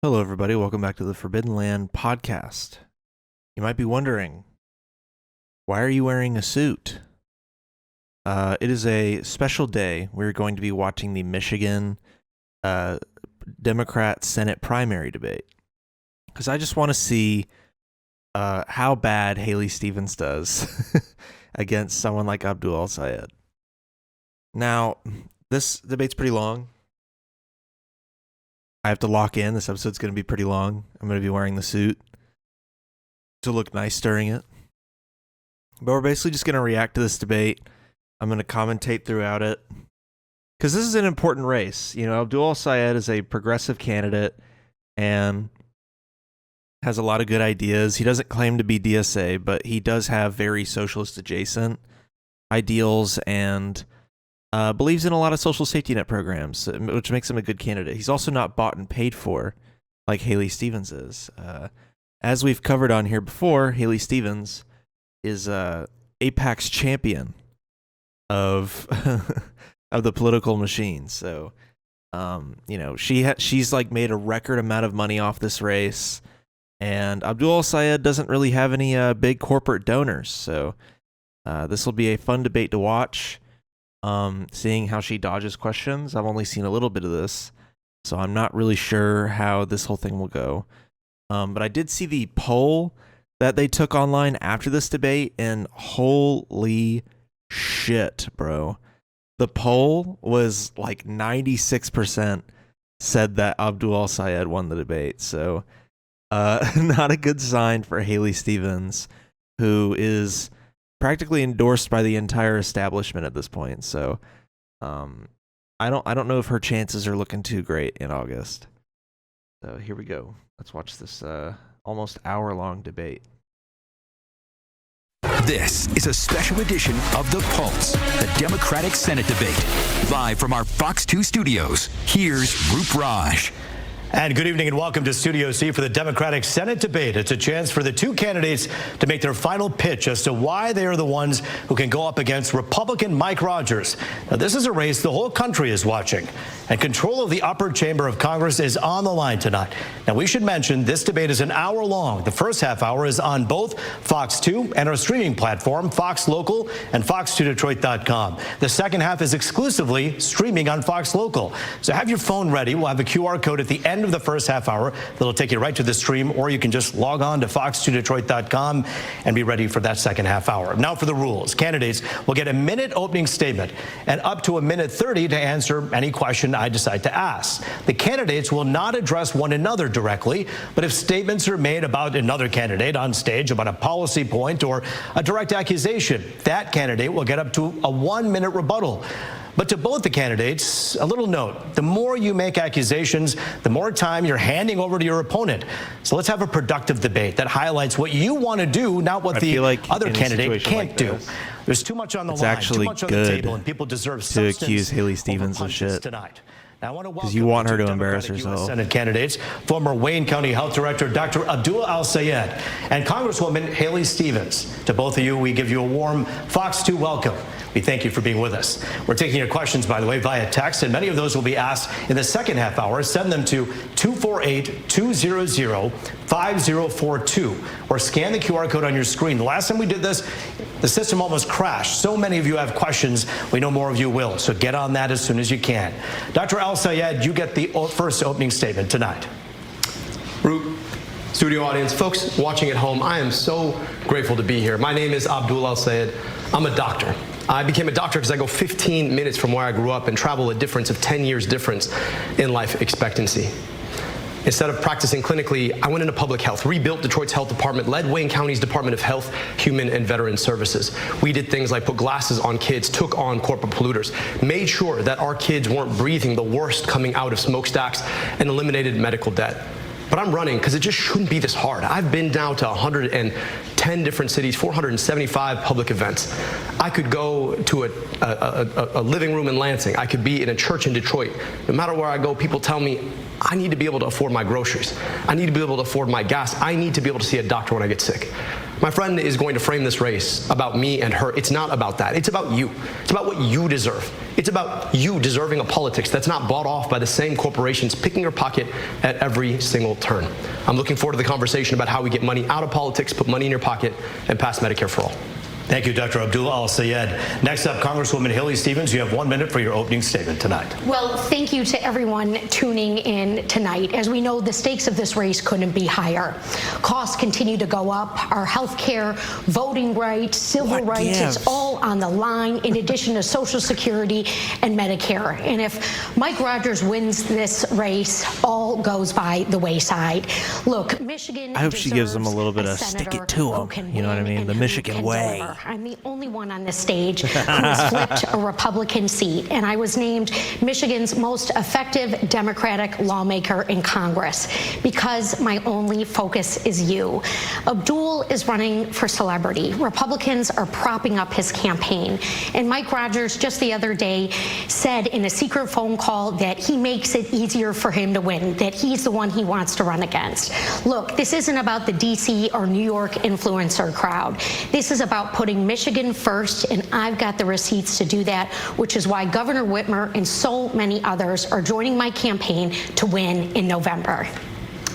Hello, everybody. Welcome back to the Forbidden Land podcast. You might be wondering, why are you wearing a suit? It is a special day. We're going to be watching the Michigan Democrat Senate primary debate because I just want to see how bad Haley Stevens does against someone like Abdul al-Sayed. Now, this debate's pretty long. I have to lock in. This episode's going to be pretty long. I'm going to be wearing the suit to look nice during it. But we're basically just going to react to this debate. I'm going to commentate throughout it. Because this is an important race. You know, Abdul al-Sayed is a progressive candidate and has a lot of good ideas. He doesn't claim to be DSA, but he does have very socialist adjacent ideals and believes in a lot of social safety net programs, which makes him a good candidate. He's also not bought and paid for like Haley Stevens is. As we've covered on here before, Haley Stevens is Apex champion of of the political machine. So, you know, she's like made a record amount of money off this race, and Abdul al-Sayed doesn't really have any big corporate donors. So, this will be a fun debate to watch. Seeing how she dodges questions. I've only seen a little bit of this, so I'm not really sure how this whole thing will go. But I did see the poll that they took online after this debate, and holy shit, bro. The poll was like 96% said that Abdul al-Sayed won the debate. So, not a good sign for Haley Stevens, who is practically endorsed by the entire establishment at this point. So I don't know if her chances are looking too great in August. So here we go. Let's watch this almost hour-long debate. This is a special edition of The Pulse, the Democratic Senate debate. Live from our Fox 2 studios, here's Roop Raj. And good evening and welcome to Studio C for the Democratic Senate debate. It's a chance for the two candidates to make their final pitch as to why they are the ones who can go up against Republican Mike Rogers. Now, this is a race the whole country is watching, and control of the upper chamber of Congress is on the line tonight. Now, we should mention this debate is an hour long. The first half hour is on both Fox 2 and our streaming platform, Fox Local and Fox2Detroit.com. The second half is exclusively streaming on Fox Local. So have your phone ready. We'll have a QR code at the end of the first half hour that'll take you right to the stream, or you can just log on to Fox2Detroit.com and be ready for that second half hour. Now for the rules. Candidates will get a minute opening statement and up to a minute 30 to answer any question I decide to ask. The candidates will not address one another directly, but if statements are made about another candidate on stage about a policy point or a direct accusation, that candidate will get up to a 1-minute rebuttal. But to both the candidates, a little note: the more you make accusations, the more time you're handing over to your opponent. So let's have a productive debate that highlights what you want to do, not what the other candidate can't do. There's too much on the line, too much on the table, and people deserve to accuse Haley Stevens of shit tonight. Because you want her to embarrass herself. Senate candidates, former Wayne County Health Director Dr. Abdul al-Sayed and Congresswoman Haley Stevens. To both of you, we give you a warm Fox 2 welcome. We thank you for being with us. We're taking your questions, by the way, via text, and many of those will be asked in the second half hour. Send them to 248-200-5042 or scan the QR code on your screen. The last time we did this, the system almost crashed. So many of you have questions. We know more of you will, so get on that as soon as you can. Dr. al-Sayed, you get the first opening statement tonight. Root, studio audience, folks watching at home, I am so grateful to be here. My name is Abdul al-Sayed. I'm a doctor. I became a doctor because I go 15 minutes from where I grew up and travel a difference of 10 years difference in life expectancy. Instead of practicing clinically, I went into public health, rebuilt Detroit's health department, led Wayne County's Department of Health, Human and Veteran Services. We did things like put glasses on kids, took on corporate polluters, made sure that our kids weren't breathing the worst coming out of smokestacks, and eliminated medical debt. But I'm running because it just shouldn't be this hard. I've been down to 110 different cities, 475 public events. I could go to a living room in Lansing. I could be in a church in Detroit. No matter where I go, people tell me, I need to be able to afford my groceries. I need to be able to afford my gas. I need to be able to see a doctor when I get sick. My friend is going to frame this race about me and her. It's not about that. It's about you. It's about what you deserve. It's about you deserving a politics that's not bought off by the same corporations picking your pocket at every single turn. I'm looking forward to the conversation about how we get money out of politics, put money in your pocket, and pass Medicare for all. Thank you, Dr. Abdul Al-Sayed. Next up, Congresswoman Haley Stevens, you have 1 minute for your opening statement tonight. Well, thank you to everyone tuning in tonight. As we know, the stakes of this race couldn't be higher. Costs continue to go up. Our health care, voting rights, civil rights, it's all on the line, in addition to Social Security and Medicare. And if Mike Rogers wins this race, all goes by the wayside. Look, Michigan, I hope she gives him a little bit of stick it to him. You know what I mean? The Michigan way. Deliver. I'm the only one on this stage who has flipped a Republican seat, and I was named Michigan's most effective Democratic lawmaker in Congress because my only focus is you. Abdul is running for celebrity. Republicans are propping up his campaign, and Mike Rogers just the other day said in a secret phone call that he makes it easier for him to win, that he's the one he wants to run against. Look, this isn't about the D.C. or New York influencer crowd. This is about putting Michigan first, and I've got the receipts to do that, which is why Governor Whitmer and so many others are joining my campaign to win in November.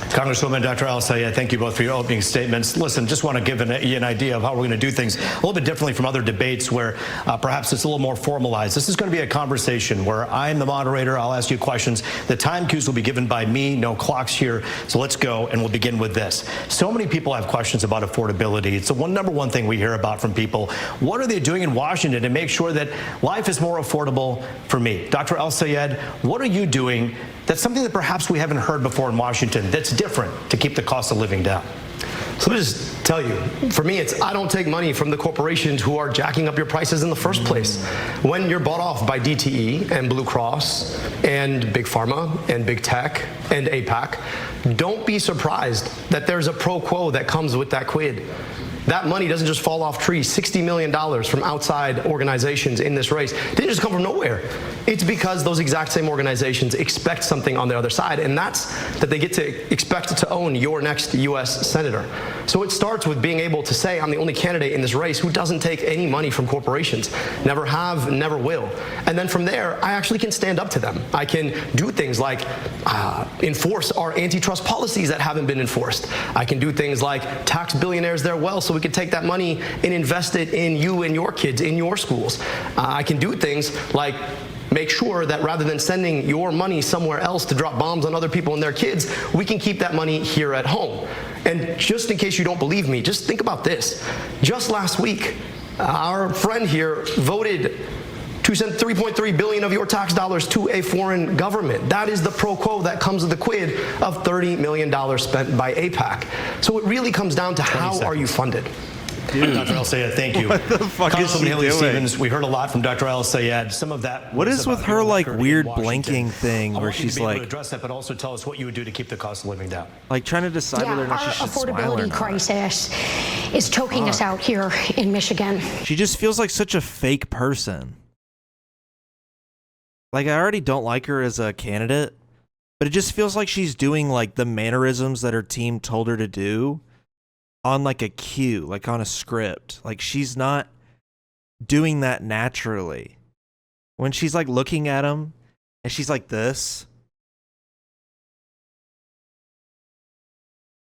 Congresswoman Dr. Al-Sayed, thank you both for your opening statements. Listen, just want to give you an idea of how we're going to do things a little bit differently from other debates where perhaps it's a little more formalized. This is going to be a conversation where I'm the moderator. I'll ask you questions. The time cues will be given by me. No clocks here. So let's go, and we'll begin with this. So many people have questions about affordability. It's the number one thing we hear about from people. What are they doing in Washington to make sure that life is more affordable for me? Dr. Al-Sayed, what are you doing that's something that perhaps we haven't heard before in Washington that's different to keep the cost of living down? So let me just tell you, for me, it's I don't take money from the corporations who are jacking up your prices in the first place. When you're bought off by DTE and Blue Cross and Big Pharma and Big Tech and APAC, don't be surprised that there's a pro quo that comes with that quid. That money doesn't just fall off trees. $60 million from outside organizations in this race didn't just come from nowhere. It's because those exact same organizations expect something on the other side, and that's that they get to expect to own your next U.S. senator. So it starts with being able to say, I'm the only candidate in this race who doesn't take any money from corporations. Never have, never will. And then from there, I actually can stand up to them. I can do things like enforce our antitrust policies that haven't been enforced. I can do things like tax billionaires their wealth so we can take that money and invest it in you and your kids, in your schools. I can do things like make sure that rather than sending your money somewhere else to drop bombs on other people and their kids, we can keep that money here at home. And just in case you don't believe me, just think about this. Just last week, our friend here voted to send $3.3 billion of your tax dollars to a foreign government. That is the pro quo that comes with the quid of $30 million spent by APAC. So it really comes down to how are you funded? Dude. Dr. Al-Sayed, thank you. What the fuck is she Haley doing? Stevens, we heard a lot from Dr. Al-Sayed. Some of that. What is with her like weird blinking thing I where want you she's to be able like to address that, but also tell us what you would do to keep the cost of living down. like trying to decide whether or not our she should smile or affordability not. crisis is choking us out here in Michigan. She just feels like such a fake person. Like, I already don't like her as a candidate, but it just feels like she's doing like the mannerisms that her team told her to do on like a cue, like on a script. Like, she's not doing that naturally. When she's like looking at him and she's like this,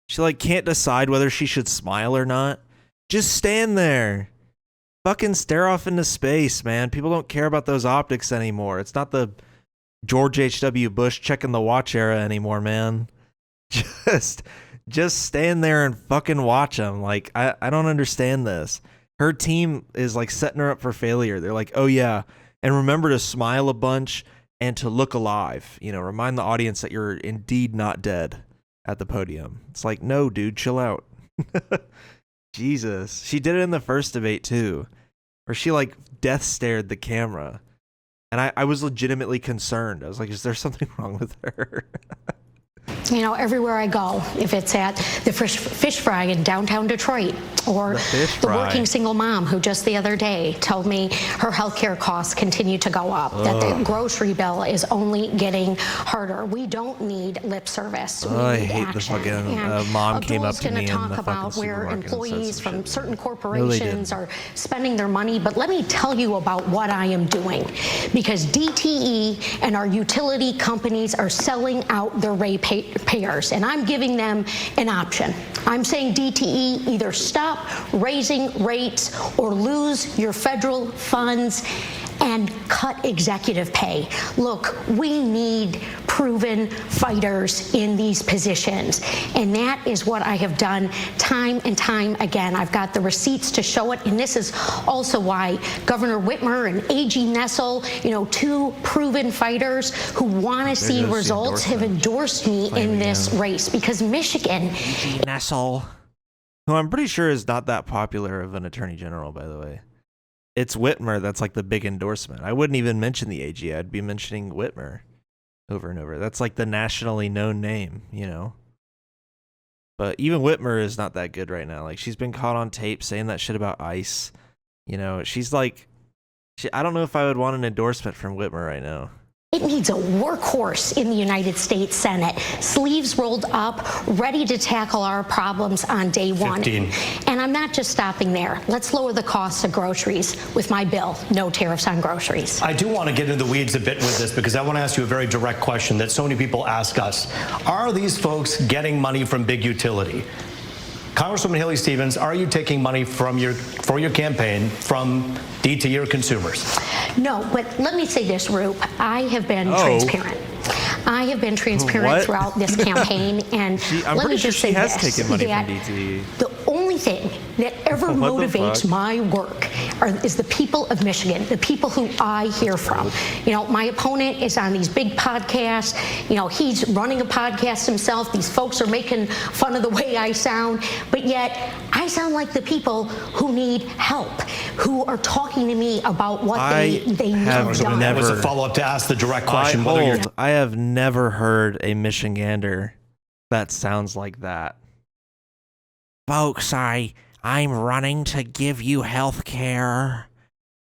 she like can't decide whether she should smile or not. Just stand there. Fucking stare off into space, man. People don't care about those optics anymore. It's not the George H.W. Bush checking the watch era anymore, man. Just stand there and fucking watch them. Like, I don't understand this. Her team is like setting her up for failure. They're like, oh yeah, and remember to smile a bunch and to look alive. You know, remind the audience that you're indeed not dead at the podium. It's like, no, dude, chill out. Jesus. She did it in the first debate too, where she like death stared the camera. And I was legitimately concerned. I was like, is there something wrong with her? You know, everywhere I go, if it's at the fish fry in downtown Detroit, or the working single mom who just the other day told me her health care costs continue to go up, that the grocery bill is only getting harder. We don't need lip service. We I need hate action. the fucking And mom came up Abdul's to me gonna in the talk fucking about where supermarket and said employees some from shit. certain No, they corporations didn't. are spending their money, but let me tell you about what I am doing, because DTE and our utility companies are selling out their ratepayers, and I'm giving them an option. I'm saying DTE, either stop raising rates or lose your federal funds and cut executive pay. Look, we need proven fighters in these positions, and that is what I have done time and time again. I've got the receipts to show it, and this is also why Governor Whitmer and AG Nessel, you know, two proven fighters who want to see goes the results, have endorsed me in this race, because Michigan. AG Nessel, who I'm pretty sure is not that popular of an attorney general, by the way. It's Whitmer that's like the big endorsement. I wouldn't even mention the AG. I'd be mentioning Whitmer over and over. That's like the nationally known name, you know. But even Whitmer is not that good right now. Like, she's been caught on tape saying that shit about ICE. You know, she's like, I don't know if I would want an endorsement from Whitmer right now. It needs a workhorse in the United States Senate, sleeves rolled up, ready to tackle our problems on day one. 15. And I'm not just stopping there. Let's lower the costs of groceries with my bill, no tariffs on groceries. I do want to get into the weeds a bit with this, because I want to ask you a very direct question that so many people ask us. Are these folks getting money from big utility? Congresswoman Haley Stevens, are you taking money for your campaign from DTE or consumers? No, but let me say this, Roop. I have been transparent. I have been transparent What? throughout this campaign, and I'm let me pretty sure just she say has this, taken money that from DTE. the only thing that ever What the motivates fuck? my work is the people of Michigan, the people who I hear from. You know, my opponent is on these big podcasts. You know, he's running a podcast himself. These folks are making fun of the way I sound, but yet I sound like the people who need help, who are talking to me about what they need have done. That was a Never. follow-up to ask the direct question. whether you're I have never heard a Michigander that sounds like that. Folks, I'm running to give you health care.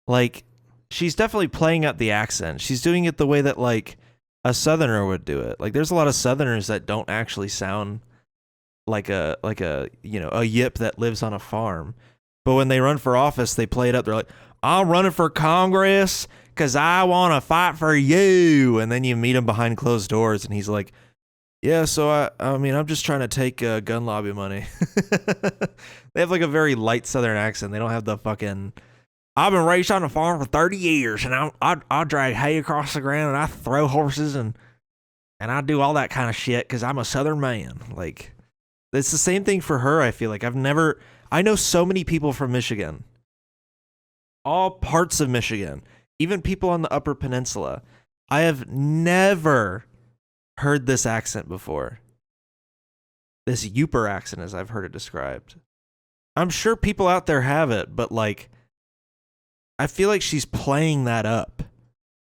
Like, she's definitely playing up the accent. She's doing it the way that, like, a Southerner would do it. Like, there's a lot of Southerners that don't actually sound like a you know, a yip that lives on a farm. But when they run for office, they play it up. They're like, I'm running for Congress because I want to fight for you. And then you meet him behind closed doors, and he's like, yeah, so I mean, I'm just trying to take gun lobby money. They have like a very light Southern accent. They don't have the fucking, I've been raised on a farm for 30 years, and I drag hay across the ground, and I throw horses, and I do all that kind of shit because I'm a Southern man. Like, it's the same thing for her, I feel like. I know so many people from Michigan, all parts of Michigan, even people on the Upper Peninsula. I have never heard this accent before. This Yooper accent, as I've heard it described. I'm sure people out there have it, but like, I feel like she's playing that up.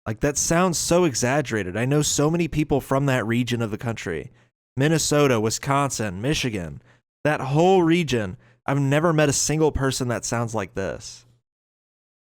Like, that sounds so exaggerated. I know so many people from that region of the country. Minnesota, Wisconsin, Michigan, that whole region. I've never met a single person that sounds like this.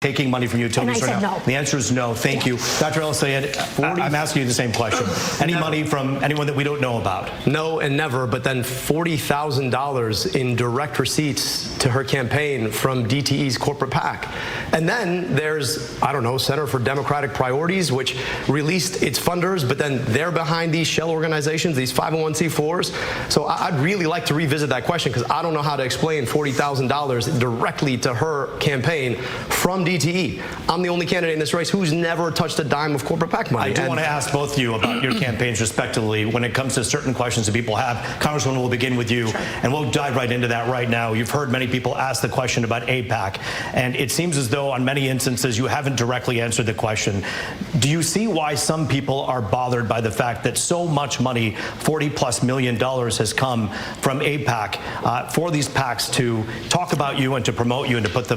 taking money from utilities And I right said now? no. The answer is no. Thank you. Dr. El-Sayed, I'm asking you the same question. Any money from anyone that we don't know about? No and never, but then $40,000 in direct receipts to her campaign from DTE's corporate PAC. And then there's, I don't know, Center for Democratic Priorities, which released its funders, but then they're behind these shell organizations, these 501c4s. So I'd really like to revisit that question because I don't know how to explain $40,000 directly to her campaign from DTE. I'm the only candidate in this race who's never touched a dime of corporate PAC money. I do want to ask both of you about your campaigns respectively when it comes to certain questions that people have. Congresswoman, we'll begin with you, and we'll dive right into that right now. You've heard many people ask the question about AIPAC, and it seems as though on many instances you haven't directly answered the question. Do you see why some people are bothered by the fact that so much money, $40+ million, has come from AIPAC for these PACs to talk about you and to promote you and to put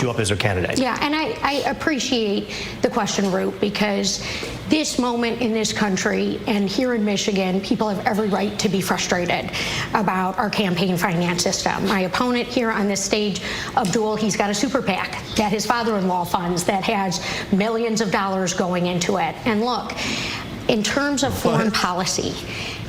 you up as their candidate? tonight. Yeah, and I appreciate the question, Root, because this moment in this country and here in Michigan, people have every right to be frustrated about our campaign finance system. My opponent here on this stage, Abdul, he's got a super PAC that his father-in-law funds that has millions of dollars going into it. And look, in terms of foreign policy,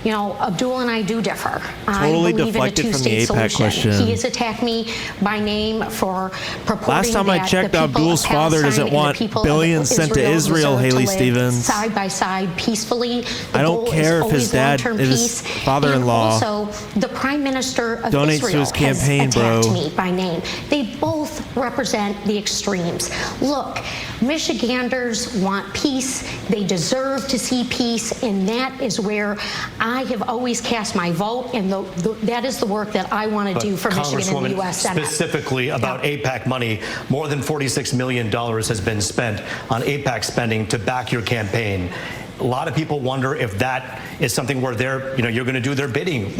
you know, Abdul and I do differ. Totally I believe deflected in a from the two-state AIPAC solution. question. He has attacked me by name for purporting Last time I that checked, the people Abdul's of father Palestine doesn't and the want people of billions sent to Israel, deserve to Haley live Stevens. side by side peacefully. The I don't goal care is if his always dad, long-term if his peace. father-in-law And also, the Prime Minister of donates Israel to his campaign, has attacked bro. me by name. They both represent the extremes. Look, Michiganders want peace. They deserve to see peace, and that is where I have always cast my vote, and that is the work that I want to do for Michigan in the U.S. Senate. Specifically about AIPAC money, more than $46 million has been spent on AIPAC spending to back your campaign. A lot of people wonder if that is something where you're going to do their bidding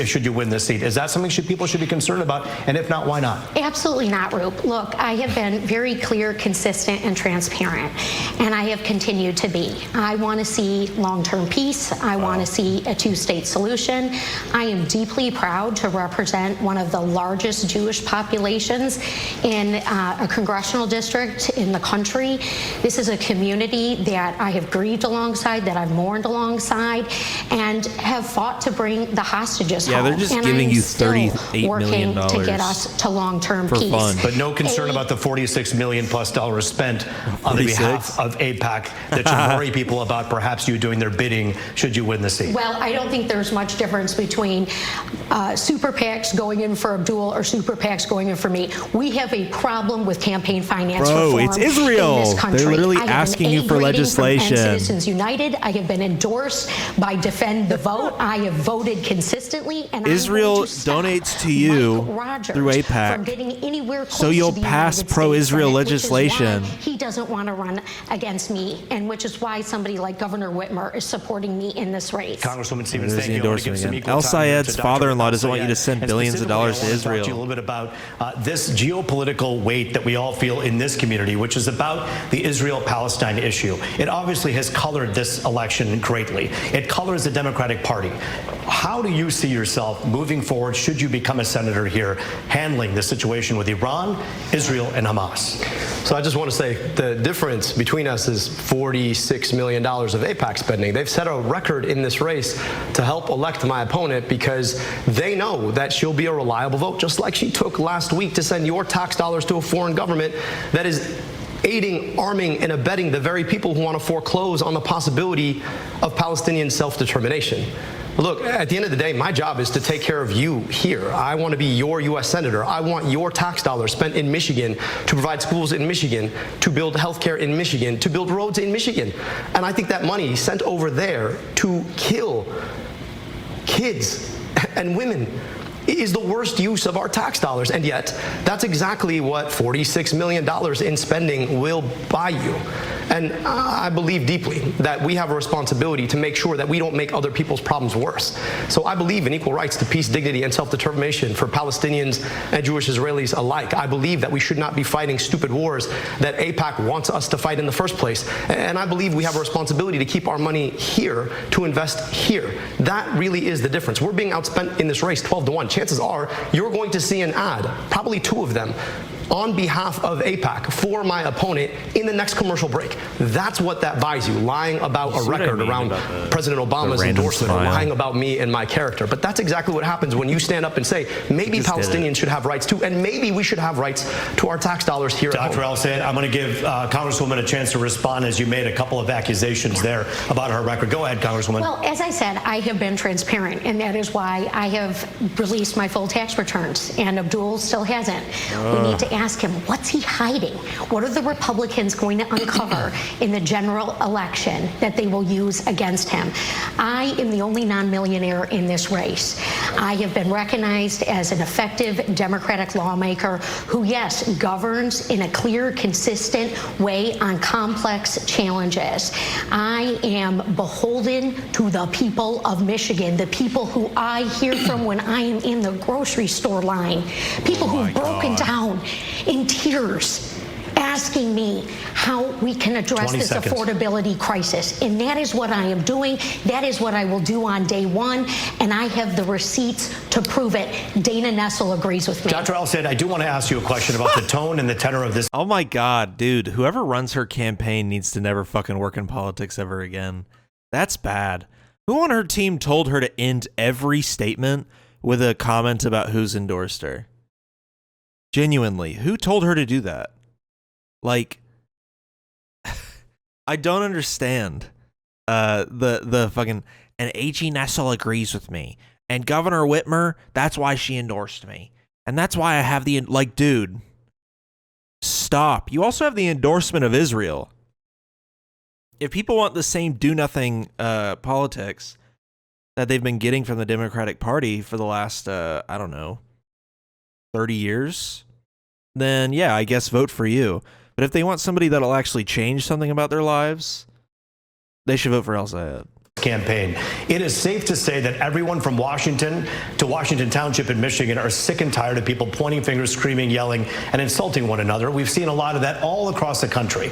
should you win this seat. Is that something people should be concerned about? And if not, why not? Absolutely not, Roop. Look, I have been very clear, consistent, and transparent, and I have continued to be. I want to see long-term peace. I want to see a two-state solution. I am deeply proud to represent one of the largest Jewish populations in a congressional district in the country. This is a community that I have grieved alongside, that I've mourned alongside, and have fought to bring the hostages home. Yeah, they're just and giving I'm you still $38 million working to get us to long-term for peace. fun. But no concern about the $46 million plus spent on the behalf of AIPAC that should worry people about perhaps you doing their bidding should you win the seat. Well, I don't think there's much difference between super PACs going in for Abdul or super PACs going in for me. We have a problem with campaign finance Bro, reform it's Israel. in this country. They're literally I have asking an you for A grading legislation. From Citizens United. I have been endorsed by Defend the Vote. I have voted consistently, and Israel I'm going to stop donates to you Mike Rogers through AIPAC, from getting anywhere close so you'll to the pass United pro-Israel States Senate, which is legislation. why he doesn't want to run against me, and which is why somebody like Governor Whitmer is supporting me in this race. Congresswoman Stevens, There's thank the you. I want to give endorsement some again. equal El time here to Sayed's Dr. father-in-law doesn't El want you to Sayed. send And billions of dollars to specifically, I want Israel. to talk to you a little bit about this geopolitical weight that we all feel in this community, which is about the Israel-Palestine issue. It obviously has colored this election greatly. It colors the Democratic Party. How do you see yourself moving forward, should you become a senator here, handling the situation with Iran, Israel, and Hamas? So I just want to say the difference between us is $46 million of AIPAC spending. They've set a record in this race to help elect my opponent because they know that she'll be a reliable vote, just like she took last week to send your tax dollars to a foreign government that is aiding, arming, and abetting the very people who want to foreclose on the possibility of Palestinian self-determination. Look, at the end of the day, my job is to take care of you here. I want to be your U.S. Senator. I want your tax dollars spent in Michigan to provide schools in Michigan, to build health care in Michigan, to build roads in Michigan. And I think that money sent over there to kill kids and women is the worst use of our tax dollars. And yet, that's exactly what $46 million in spending will buy you. And I believe deeply that we have a responsibility to make sure that we don't make other people's problems worse. So I believe in equal rights to peace, dignity, and self-determination for Palestinians and Jewish Israelis alike. I believe that we should not be fighting stupid wars that AIPAC wants us to fight in the first place. And I believe we have a responsibility to keep our money here, to invest here. That really is the difference. We're being outspent in this race 12-1. Chances are you're going to see an ad, probably 2 of them, on behalf of AIPAC for my opponent in the next commercial break. That's what that buys you, lying about a record around President Obama's endorsement, or lying about me and my character. But that's exactly what happens when you stand up and say, maybe Palestinians should have rights too, and maybe we should have rights to our tax dollars here at home. Dr. El Sayed, I'm going to give Congresswoman a chance to respond, as you made a couple of accusations there about her record. Go ahead, Congresswoman. Well, as I said, I have been transparent, and that is why I have released my full tax returns, and Abdul still hasn't. We need to ask him, what's he hiding? What are the Republicans going to uncover in the general election that they will use against him? I am the only non-millionaire in this race. I have been recognized as an effective Democratic lawmaker who, yes, governs in a clear, consistent way on complex challenges. I am beholden to the people of Michigan, the people who I hear from when I am in the grocery store line, people who've broken down in tears asking me how we can address 20 this seconds. affordability crisis. And that is what I am doing. That is what I will do on day one. And I have the receipts to prove it. Dana Nessel agrees with me. Dr. Al-Sayed, I do want to ask you a question about the tone and the tenor of this. Oh my God, dude. Whoever runs her campaign needs to never fucking work in politics ever again. That's bad. Who on her team told her to end every statement with a comment about who's endorsed her? Genuinely, who told her to do that? Like, I don't understand. The fucking, and A.G. Nessel agrees with me, and Governor Whitmer, that's why she endorsed me, and that's why I have the, like, dude, stop. You also have the endorsement of Israel. If people want the same do-nothing politics that they've been getting from the Democratic Party for the last, I don't know, 30 years, then yeah, I guess vote for you. But if they want somebody that'll actually change something about their lives, they should vote for Al-Sayed. Campaign. It is safe to say that everyone from Washington to Washington Township in Michigan are sick and tired of people pointing fingers, screaming, yelling, and insulting one another. We've seen a lot of that all across the country.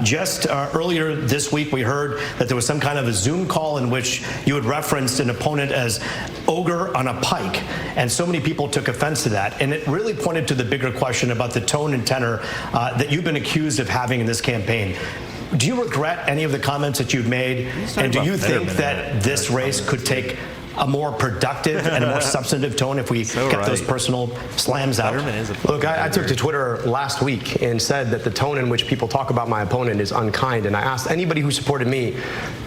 Just earlier this week, we heard that there was some kind of a Zoom call in which you had referenced an opponent as ogre on a pike, and so many people took offense to that. And it really pointed to the bigger question about the tone and tenor that you've been accused of having in this campaign. Do you regret any of the comments that you've made? And do you think that this race could take a more productive and a more substantive tone if we kept those personal slams out? Look, I took to Twitter last week and said that the tone in which people talk about my opponent is unkind, and I asked anybody who supported me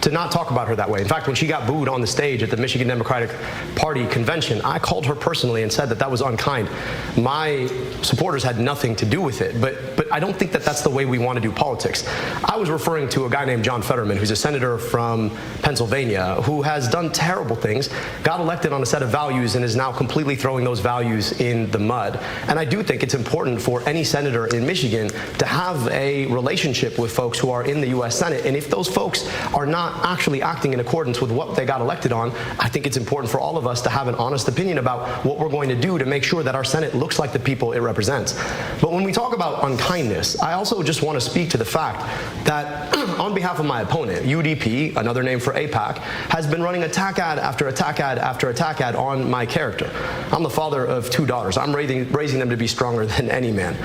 to not talk about her that way. In fact, when she got booed on the stage at the Michigan Democratic Party convention, I called her personally and said that that was unkind. My supporters had nothing to do with it, but I don't think that that's the way we want to do politics. I was referring to a guy named John Fetterman, who's a senator from Pennsylvania, who has done terrible things, got elected on a set of values, and is now completely throwing those values in the mud. And I do think it's important for any senator in Michigan to have a relationship with folks who are in the U.S. Senate. And if those folks are not actually acting in accordance with what they got elected on, I think it's important for all of us to have an honest opinion about what we're going to do to make sure that our Senate looks like the people it represents. But when we talk about unkindness, I also just want to speak to the fact that on behalf of my opponent, UDP, another name for AIPAC, has been running attack ad after attack ad after attack ad on my character. I'm the father of 2 daughters. I'm raising them to be stronger than any man.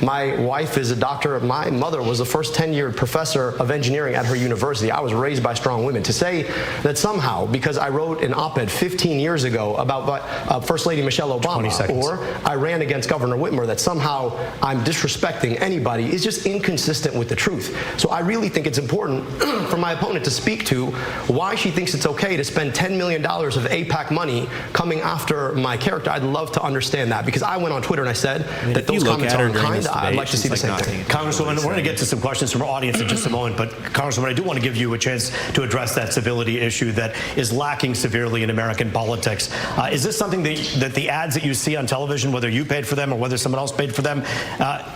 My wife is a doctor. My mother was the first tenured professor of engineering at her university. I was raised by strong women. To say that somehow, because I wrote an op-ed 15 years ago about First Lady Michelle Obama, or I ran against Governor Whitmer, that somehow I'm disrespecting anybody is just inconsistent with the truth. So I really think it's important for my opponent to speak to why she thinks it's okay to spend $10 million of AIPAC money coming after my character. I'd love to understand that, because I went on Twitter and I said that those comments are unkind. I'd like to see the same thing. Congresswoman, we're going to get to some questions from our audience in just a moment, but Congresswoman, I do want to give you a chance to address that civility issue that is lacking severely in American politics. Is this something that the ads that you see on television, whether you paid for them or whether someone else paid for them,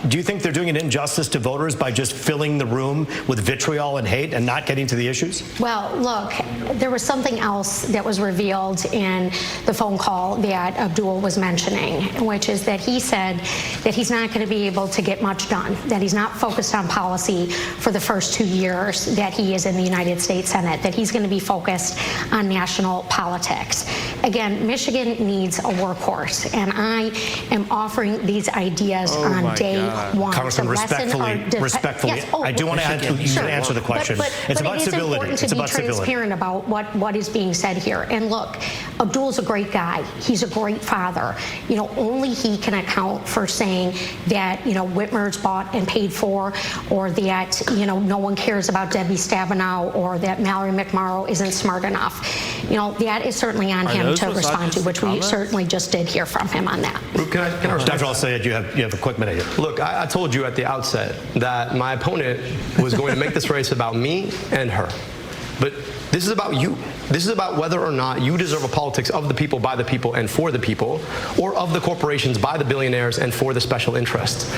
do you think they're doing an injustice to voters by just filling the room with vitriol and hate and not getting to the issues? Well, look, there was something else that was revealed in the phone call that Abdul was mentioning, which is that he said that he's not going to be able to get much done, that he's not focused on policy for the first 2 years that he is in the United States Senate, that he's going to be focused on national politics. Again, Michigan needs a workhorse, and I am offering these ideas on day one. Congressman, respectfully, yes. I do want to answer the question. It's about civility. It's about civility. Transparent about what is being said here. And look, Abdul's a great guy. He's a great father. You know, only he can account for saying that, you know, Whitmer's bought and paid for, or that, you know, no one cares about Debbie Stabenow, or that Mallory McMorrow isn't smart enough. You know, that is certainly on him to respond to, which we certainly just did hear from him on that. Can I Dr. Al-Sayed, you have a quick minute here. Look, I told you at the outset that my opponent was going to make this race about me and her. But this is about you. This is about whether or not you deserve a politics of the people, by the people, and for the people, or of the corporations, by the billionaires, and for the special interests.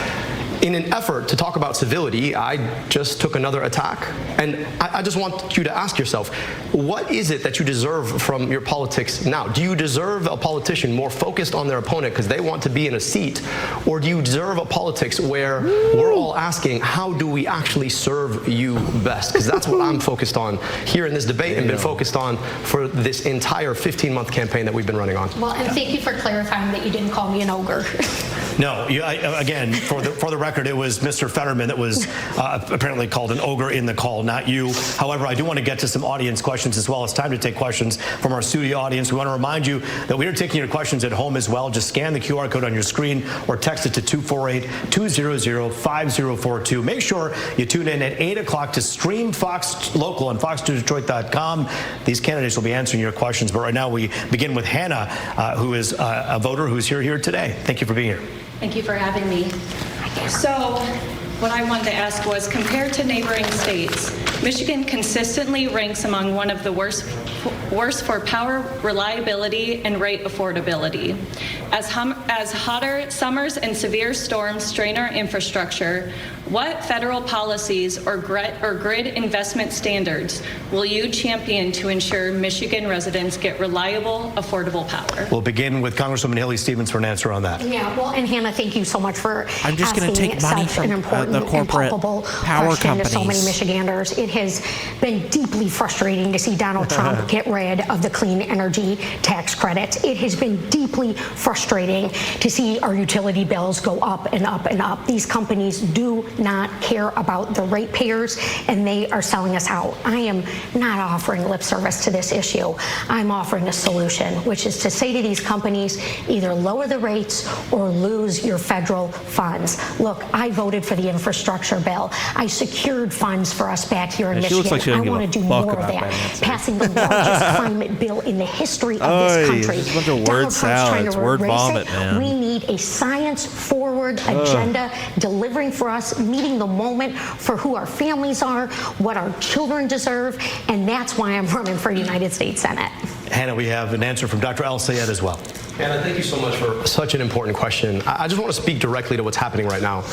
in an effort to talk about civility, I just took another attack. And I just want you to ask yourself, what is it that you deserve from your politics now? Do you deserve a politician more focused on their opponent because they want to be in a seat? Or do you deserve a politics where we're all asking, how do we actually serve you best? Because that's what I'm focused on here in this debate and been focused on for this entire 15-month campaign that we've been running on. Well, and thank you for clarifying that you didn't call me an ogre. No, again, for the record, it was Mr. Fetterman that was apparently called an ogre in the call, not you. However, I do want to get to some audience questions as well. It's time to take questions from our studio audience. We want to remind you that we are taking your questions at home as well. Just scan the QR code on your screen or text it to 248-200-5042. Make sure you tune in at 8 o'clock to stream Fox Local on fox2detroit.com. These candidates will be answering your questions. But right now we begin with Hannah, who is a voter who's here today. Thank you for being here. Thank you for having me. So, what I wanted to ask was, compared to neighboring states, Michigan consistently ranks among one of the worst for power reliability and rate affordability. As hotter summers and severe storms strain our infrastructure, what federal policies or grid investment standards will you champion to ensure Michigan residents get reliable, affordable power? We'll begin with Congresswoman Haley Stevens for an answer on that. Yeah, well, and Hannah, thank you so much for I'm just going to take money such an from important the corporate and palpable power question companies. to so many Michiganders. It has been deeply frustrating to see Donald Trump get rid of the clean energy tax credits. It has been deeply frustrating to see our utility bills go up and up and up. These companies do not care about the ratepayers, and they are selling us out. I am not offering lip service to this issue. I'm offering a solution, which is to say to these companies, either lower the rates or lose your federal funds. Look, I voted for the infrastructure bill. I secured funds for us back here in Michigan. Like I want to do more of that. Passing the largest climate bill in the history of this country. It's a bunch of word salad. It's word vomit, man. We need a science-forward agenda, delivering for us, meeting the moment for who our families are, what our children deserve, and that's why I'm running for United States Senate. Hannah, we have an answer from Dr. El-Sayed as well. Anna, thank you so much for such an important question. I just want to speak directly to what's happening right now.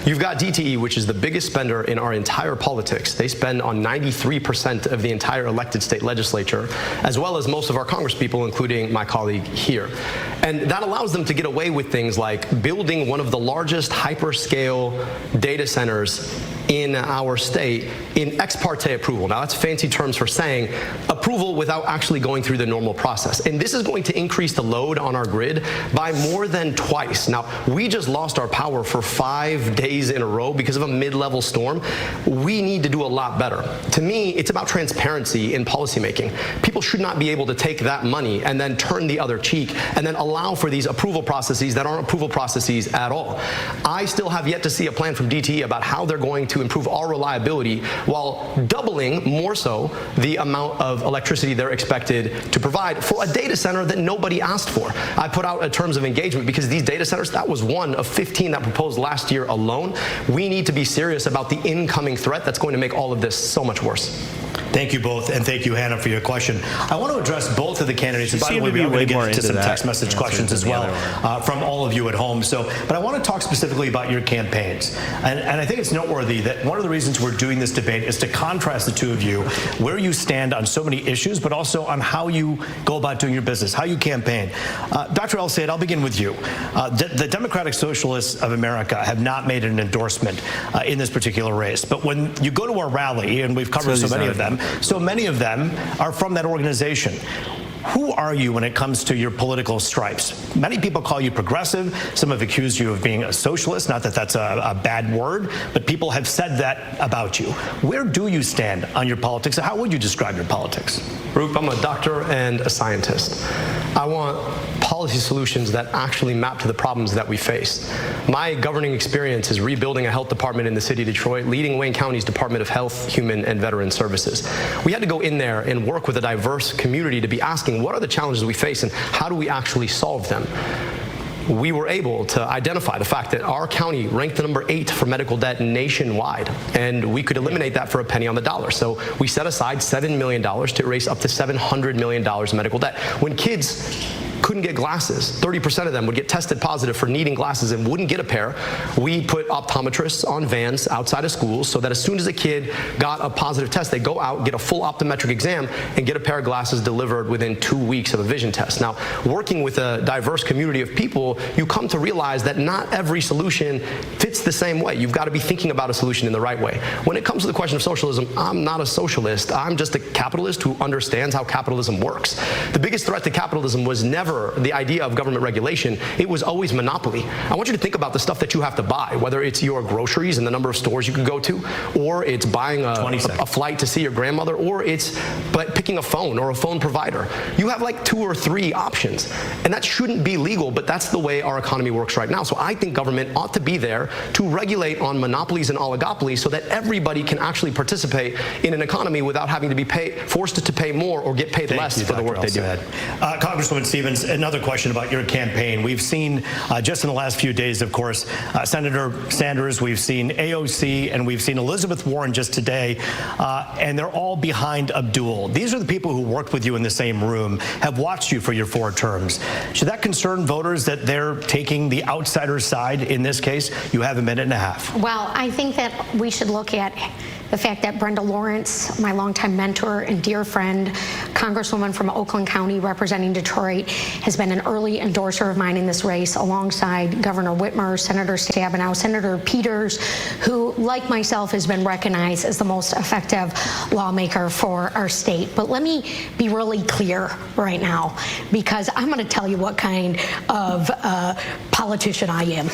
You've got DTE, which is the biggest spender in our entire politics. They spend on 93% of the entire elected state legislature, as well as most of our congresspeople, including my colleague here. And that allows them to get away with things like building one of the largest hyperscale data centers in our state in ex parte approval. Now, that's fancy terms for saying approval without actually going through the normal process. And this is going to increase the load on our grid by more than twice. Now, we just lost our power for 5 days in a row because of a mid-level storm. We need to do a lot better. To me, it's about transparency in policymaking. People should not be able to take that money and then turn the other cheek and then allow for these approval processes that aren't approval processes at all. I still have yet to see a plan from DTE about how they're going to improve our reliability while doubling, more so, the amount of electricity they're expected to provide for a data center that nobody asked for. I put out a terms of engagement because these data centers, that was one of 15 that proposed last year alone. We need to be serious about the incoming threat that's going to make all of this so much worse. Thank you both, and thank you, Hannah, for your question. I want to address both of the candidates, and by the way, we are going to get to some text message questions as well from all of you at home. But I want to talk specifically about your campaigns, and I think it's noteworthy that one of the reasons we're doing this debate is to contrast the two of you, where you stand on so many issues, but also on how you go about doing your business, how you campaign. Dr. El-Sayed, I'll begin with you. The Democratic Socialists of America have not made an endorsement in this particular race, but when you go to our rally, and we've covered so many of them are from that organization. Who are you when it comes to your political stripes? Many people call you progressive. Some have accused you of being a socialist. Not that that's a bad word, but people have said that about you. Where do you stand on your politics? How would you describe your politics? Roop, I'm a doctor and a scientist. I want policy solutions that actually map to the problems that we face. My governing experience is rebuilding a health department in the city of Detroit, leading Wayne County's Department of Health, Human, and Veteran Services. We had to go in there and work with a diverse community to be asking, what are the challenges we face and how do we actually solve them? We were able to identify the fact that our county ranked the number 8 for medical debt nationwide, and we could eliminate that for a penny on the dollar. So we set aside $7 million to erase up to $700 million in medical debt. When kids couldn't get glasses. 30% of them would get tested positive for needing glasses and wouldn't get a pair. We put optometrists on vans outside of schools so that as soon as a kid got a positive test, they go out, get a full optometric exam, and get a pair of glasses delivered within 2 weeks of a vision test. Now, working with a diverse community of people, you come to realize that not every solution fits the same way. You've got to be thinking about a solution in the right way. When it comes to the question of socialism, I'm not a socialist. I'm just a capitalist who understands how capitalism works. The biggest threat to capitalism was never the idea of government regulation. It was always monopoly. I want you to think about the stuff that you have to buy, whether it's your groceries and the number of stores you can go to, or it's buying a flight to see your grandmother, or it's picking a phone or a phone provider. You have like 2 or 3 options, and that shouldn't be legal, but that's the way our economy works right now. So I think government ought to be there to regulate on monopolies and oligopolies so that everybody can actually participate in an economy without having to be forced to pay more or get paid less for the work they do. Congresswoman Stevens, another question about your campaign. We've seen just in the last few days, of course, Senator Sanders, we've seen AOC, and we've seen Elizabeth Warren just today, and they're all behind Abdul. These are the people who worked with you in the same room, have watched you for your 4 terms. Should that concern voters that they're taking the outsider's side in this case? You have a minute and a half. Well, I think that we should look at the fact that Brenda Lawrence, my longtime mentor and dear friend, Congresswoman from Oakland County representing Detroit, has been an early endorser of mine in this race alongside Governor Whitmer, Senator Stabenow, Senator Peters, who, like myself, has been recognized as the most effective lawmaker for our state. But let me be really clear right now, because I'm going to tell you what kind of politician I am.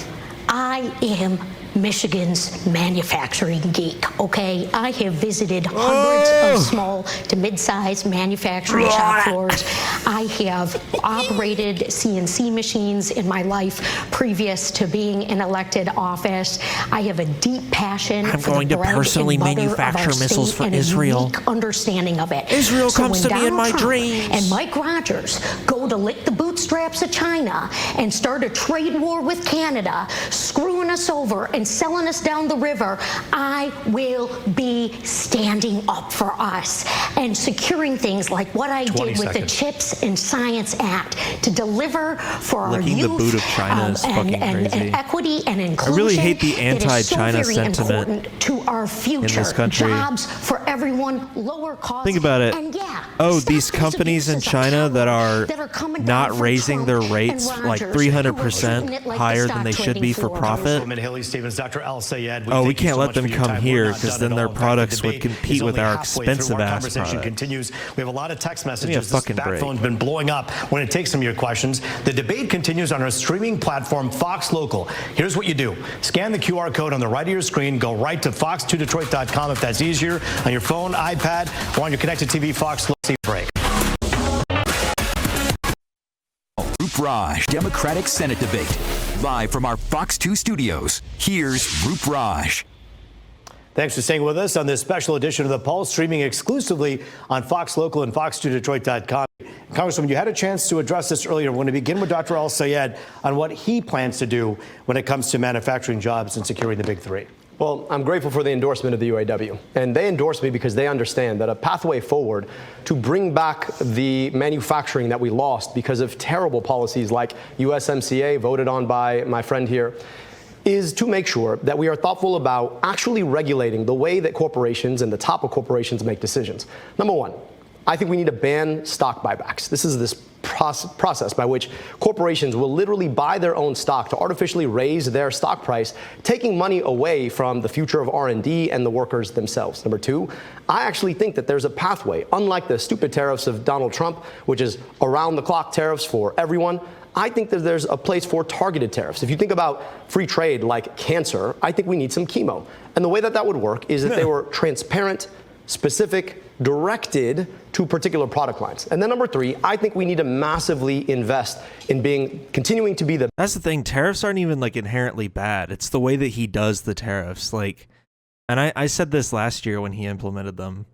I am Michigan's manufacturing geek, okay? I have visited hundreds of small to mid-sized manufacturing shop floors. I have operated CNC machines in my life previous to being in elected office. I have a deep passion for the bread personally and butter manufacture of our missiles state for and Israel. a unique understanding of it. Israel So comes when to me in Donald my Trump dreams. and Mike Rogers go to lick the bootstraps of China and start a trade war with Canada, screwing us over and selling us down the river, I will be standing up for us and securing things like what I did with the CHIPS and Science Act to deliver for our Licking the youth boot of China is fucking and crazy. equity and inclusion. I really hate the that is so anti-China very sentiment important to our future. in this country. Jobs for everyone, lower costs. Think about it. And yeah, Oh, stop these those companies in abuses of China power that are coming down not from raising Trump their and rates like Rogers, 300% who are treating it like the higher stock than they should trading be for floor. profit. Congresswoman Haley Stevens, Dr. Al Sayed. Oh, we thank you can't so let much for them your come time. We're here not because done then at their all. In fact, the products would debate compete is with only our halfway through. expensive Our ass conversation product. continues. We have a lot of text me a messages. fucking This break. phone's been blowing up when it takes some of your questions. The debate continues on our streaming platform, Fox Local. Here's what you do. Scan the QR code on the right of your screen. Go right to fox2detroit.com if that's easier on your phone, iPad, or on your connected TV, Fox Local. Break. Roop Raj, Democratic Senate debate. Live from our Fox 2 studios, here's Roop Raj. Thanks for staying with us on this special edition of The Pulse, streaming exclusively on Fox Local and fox2detroit.com. Congresswoman, you had a chance to address this earlier. We're going to begin with Dr. Al Sayed on what he plans to do when it comes to manufacturing jobs and securing the big 3. Well, I'm grateful for the endorsement of the UAW. And they endorse me because they understand that a pathway forward to bring back the manufacturing that we lost because of terrible policies like USMCA, voted on by my friend here, is to make sure that we are thoughtful about actually regulating the way that corporations and the top of corporations make decisions. Number one, I think we need to ban stock buybacks. This is this process by which corporations will literally buy their own stock to artificially raise their stock price, taking money away from the future of R&D and the workers themselves. Number two, I actually think that there's a pathway, unlike the stupid tariffs of Donald Trump, which is around-the-clock tariffs for everyone. I think that there's a place for targeted tariffs. If you think about free trade like cancer, I think we need some chemo. And the way that that would work is that they were transparent, specific, directed to particular product lines. And then number three, I think we need to massively invest in continuing to be the... That's the thing. Tariffs aren't even like inherently bad. It's the way that he does the tariffs. Like, and I said this last year when he implemented them.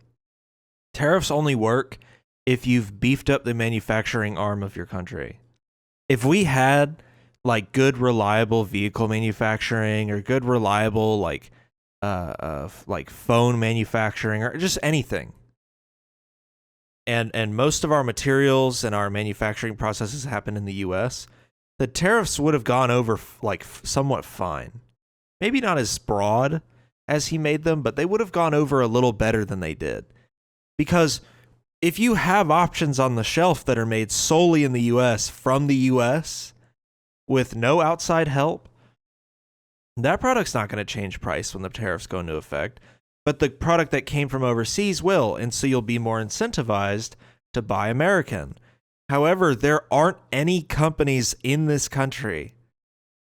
Tariffs only work if you've beefed up the manufacturing arm of your country. If we had like good, reliable vehicle manufacturing or good, reliable like phone manufacturing or just anything, and most of our materials and our manufacturing processes happen in the US, the tariffs would have gone over somewhat fine. Maybe not as broad as he made them, but they would have gone over a little better than they did. Because if you have options on the shelf that are made solely in the US from the US with no outside help, that product's not going to change price when the tariffs go into effect. But the product that came from overseas will, and so you'll be more incentivized to buy American. However, there aren't any companies in this country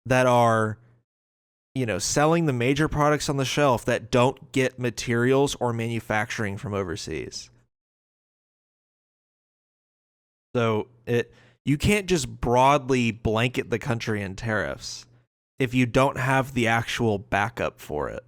that are, selling the major products on the shelf that don't get materials or manufacturing from overseas. So you can't just broadly blanket the country in tariffs if you don't have the actual backup for it.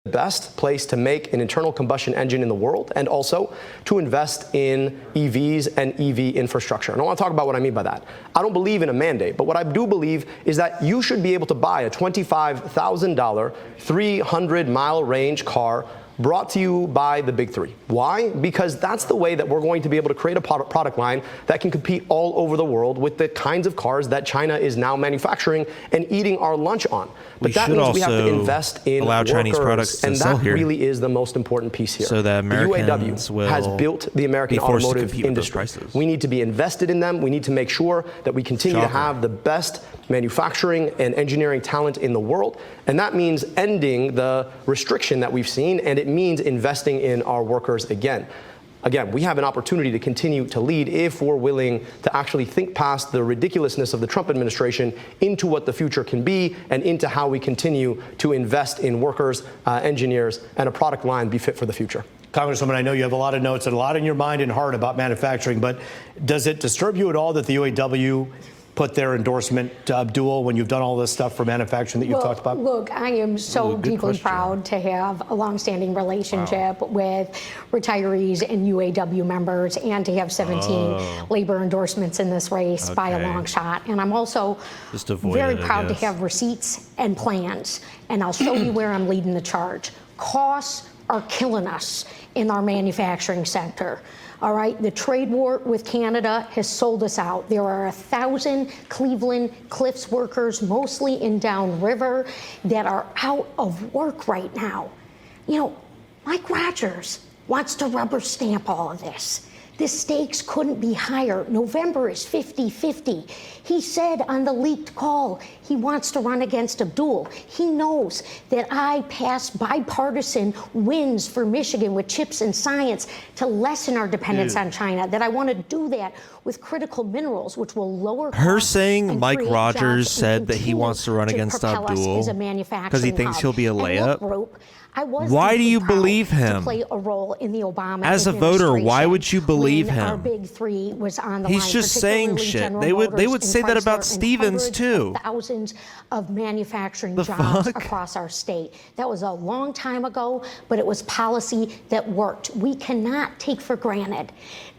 Best place to make an internal combustion engine in the world, and also to invest in EVs and EV infrastructure. And I want to talk about what I mean by that. I don't believe in a mandate, but what I do believe is that you should be able to buy a $25,000 300-mile range car brought to you by the big three. Why? Because that's the way that we're going to be able to create a product line that can compete all over the world with the kinds of cars that China is now manufacturing and eating our lunch on. But that means we have to invest in allow Chinese products to and sell that here. really is the most important piece here. So that Americans the UAW has built the American automotive industry. We need to be invested in them. We need to make sure that we continue to have the best manufacturing and engineering talent in the world. And that means ending the restriction that we've seen, and it means investing in our workers again. Again, we have an opportunity to continue to lead if we're willing to actually think past the ridiculousness of the Trump administration into what the future can be and into how we continue to invest in workers, engineers, and a product line be fit for the future. Congresswoman, I know you have a lot of notes and a lot in your mind and heart about manufacturing, but does it disturb you at all that the UAW put their endorsement to Abdul when you've done all this stuff for manufacturing that you've talked about? Look, I am so deeply proud to have a longstanding relationship with retirees and UAW members, and to have 17 labor endorsements in this race by a long shot. And I'm also very proud to have receipts and plans. And I'll show you where I'm leading the charge. Costs are killing us in our manufacturing sector. All right, the trade war with Canada has sold us out. There are 1,000 Cleveland Cliffs workers, mostly in downriver, that are out of work right now. Mike Rogers wants to rubber stamp all of this. The stakes couldn't be higher. November is 50-50. He said on the leaked call he wants to run against Abdul. He knows that I passed bipartisan wins for Michigan with chips and science to lessen our dependence on China, that I want to do that with critical minerals, which will lower costs. Her saying Mike Rogers said that he wants to run against Abdul because he thinks he'll be a layup. Why do you believe him? To play a role in the Obama As a voter, why would you believe when him? Our big three was on the He's line, just saying shit. General They would Motors say that and about Chrysler, Stevens and too. Thousands of manufacturing jobs across our state. That was a long time ago, but it was policy that worked. We cannot take for granted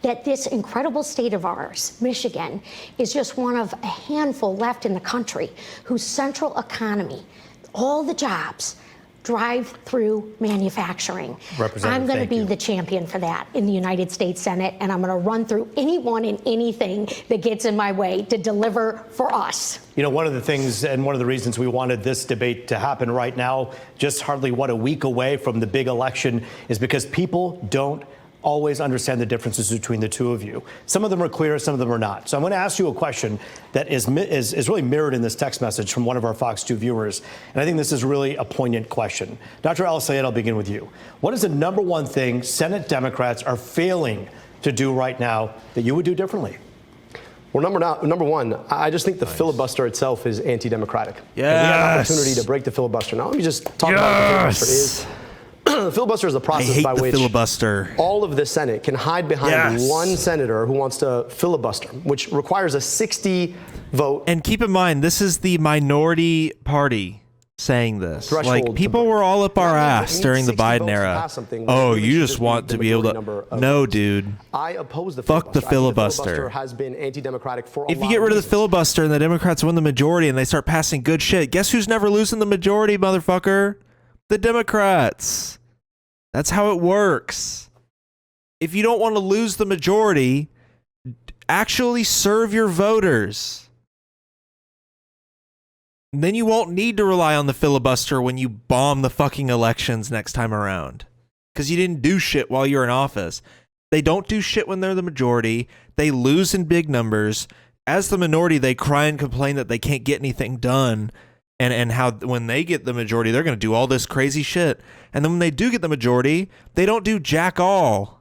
that this incredible state of ours, Michigan, is just one of a handful left in the country whose central economy, all the jobs, drive through manufacturing. I'm going to be the champion for that in the United States Senate, and I'm going to run through anyone and anything that gets in my way to deliver for us. One of the things and one of the reasons we wanted this debate to happen right now, just hardly a week away from the big election, is because people don't always understand the differences between the two of you. Some of them are clear, some of them are not. So I'm going to ask you a question that is really mirrored in this text message from one of our Fox 2 viewers. And I think this is really a poignant question. Dr. Al-Sayed, I'll begin with you. What is the number one thing Senate Democrats are failing to do right now that you would do differently? Well, number one, I just think the filibuster itself is anti-democratic. Yes. And we have an opportunity to break the filibuster. Now, let me just talk about what the filibuster is. The filibuster is the process by which all of the Senate can hide behind one senator who wants to filibuster, which requires a 60 vote. And keep in mind, this is the minority party saying this. Like, people were all up our ass during the Biden era. Oh, you just want to be able to. No, dude. I oppose the Fuck the filibuster. The filibuster has been anti-democratic for a If you get rid of the filibuster and the Democrats win the majority and they start passing good shit, guess who's never losing the majority, motherfucker? The Democrats. That's how it works. if you don't want to lose the majority, actually serve your voters. Then you won't need to rely on the filibuster when you bomb the fucking elections next time around. Because you didn't do shit while you were in office. They don't do shit when they're the majority. They lose in big numbers. As the minority, they cry and complain that they can't get anything done. And how when they get the majority, they're going to do all this crazy shit. And then when they do get the majority, they don't do jack all.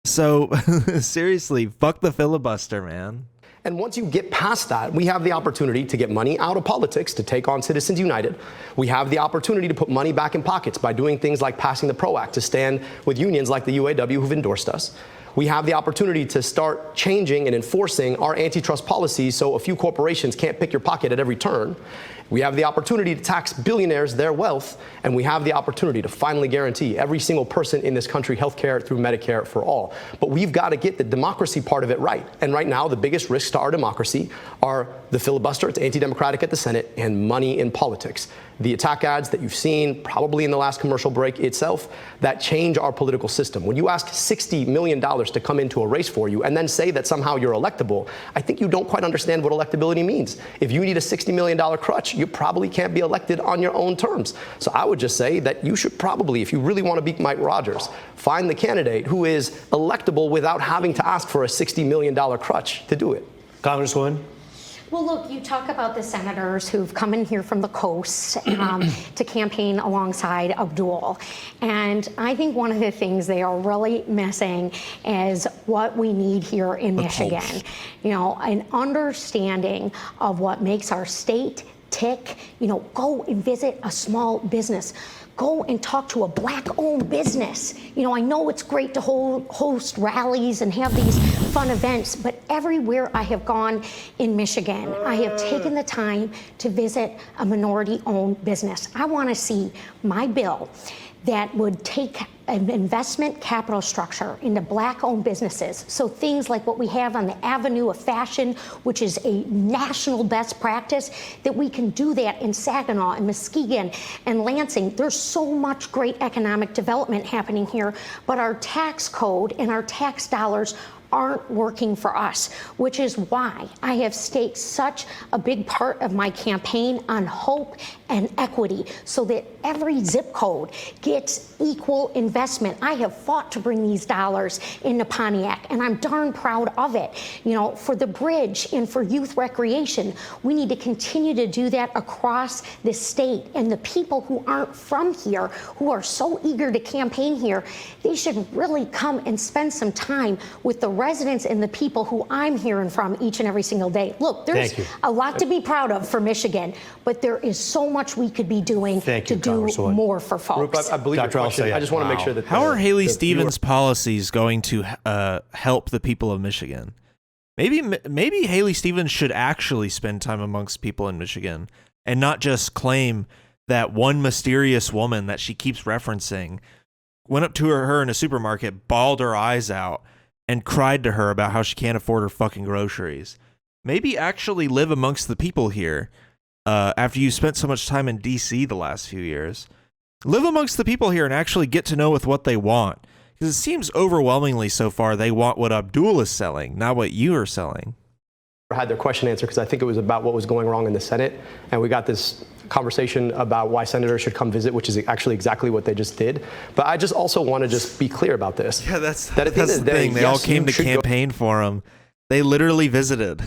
So, seriously, fuck the filibuster, man. And once you get past that, we have the opportunity to get money out of politics to take on Citizens United. We have the opportunity to put money back in pockets by doing things like passing the PRO Act to stand with unions like the UAW who've endorsed us. We have the opportunity to start changing and enforcing our antitrust policies so a few corporations can't pick your pocket at every turn. We have the opportunity to tax billionaires their wealth, and we have the opportunity to finally guarantee every single person in this country health care through Medicare for all. But we've got to get the democracy part of it right. And right now, the biggest risks to our democracy are the filibuster, it's anti-democratic at the Senate, and money in politics. The attack ads that you've seen, probably in the last commercial break itself, that change our political system. When you ask $60 million to come into a race for you and then say that somehow you're electable, I think you don't quite understand what electability means. If you need a $60 million crutch, you probably can't be elected on your own terms. So I would just say that you should probably, if you really want to beat Mike Rogers, find the candidate who is electable without having to ask for a $60 million crutch to do it. Congresswoman? Well, look, you talk about the senators who've come in here from the coast to campaign alongside Abdul. And I think one of the things they are really missing is what we need here in Michigan. Pulse. You know, an understanding of what makes our state tick. You know, go and visit a small business. Go and talk to a Black-owned business. You know, I know it's great to host rallies and have these fun events, but everywhere I have gone in Michigan, I have taken the time to visit a minority-owned business. I want to see my bill that would take an investment capital structure into Black-owned businesses. So things like what we have on the Avenue of Fashion, which is a national best practice, that we can do that in Saginaw and Muskegon and Lansing. There's so much great economic development happening here, but our tax code and our tax dollars aren't working for us, which is why I have staked such a big part of my campaign on hope and equity so that every zip code gets equal investment. I have fought to bring these dollars into Pontiac, and I'm darn proud of it. You know, for the bridge and for youth recreation, we need to continue to do that across the state. And the people who aren't from here, who are so eager to campaign here, they should really come and spend some time with the residents and the people who I'm hearing from each and every single day. Look, there's a lot to be proud of for Michigan, but there is so much we could be doing to do more for folks. I believe your question. I just want to make sure that how are Haley Stevens' policies going to help the people of Michigan? Maybe Haley Stevens should actually spend time amongst people in Michigan and not just claim that one mysterious woman that she keeps referencing went up to her in a supermarket, bawled her eyes out, and cried to her about how she can't afford her fucking groceries. Maybe actually live amongst the people here after you spent so much time in D.C. the last few years. Live amongst the people here and actually get to know with what they want. Because it seems overwhelmingly so far they want what Abdul is selling, not what you are selling. I had their question answered because I think it was about what was going wrong in the Senate, and we got this conversation about why senators should come visit, which is actually exactly what they just did. But I just also want to just be clear about this. Yeah, that's the thing. They all came to campaign for him. They literally visited.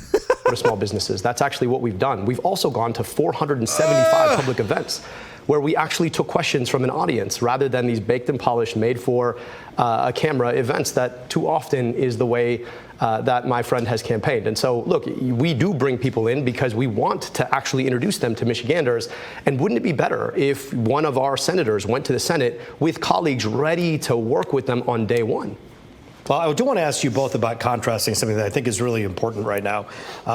To small businesses. That's actually what we've done. We've also gone to 475 public events where we actually took questions from an audience rather than these baked and polished, made for a camera events that too often is the way that my friend has campaigned. And so, look, we do bring people in because we want to actually introduce them to Michiganders. And wouldn't it be better if one of our senators went to the Senate with colleagues ready to work with them on day one? Well, I do want to ask you both about contrasting something that I think is really important right now.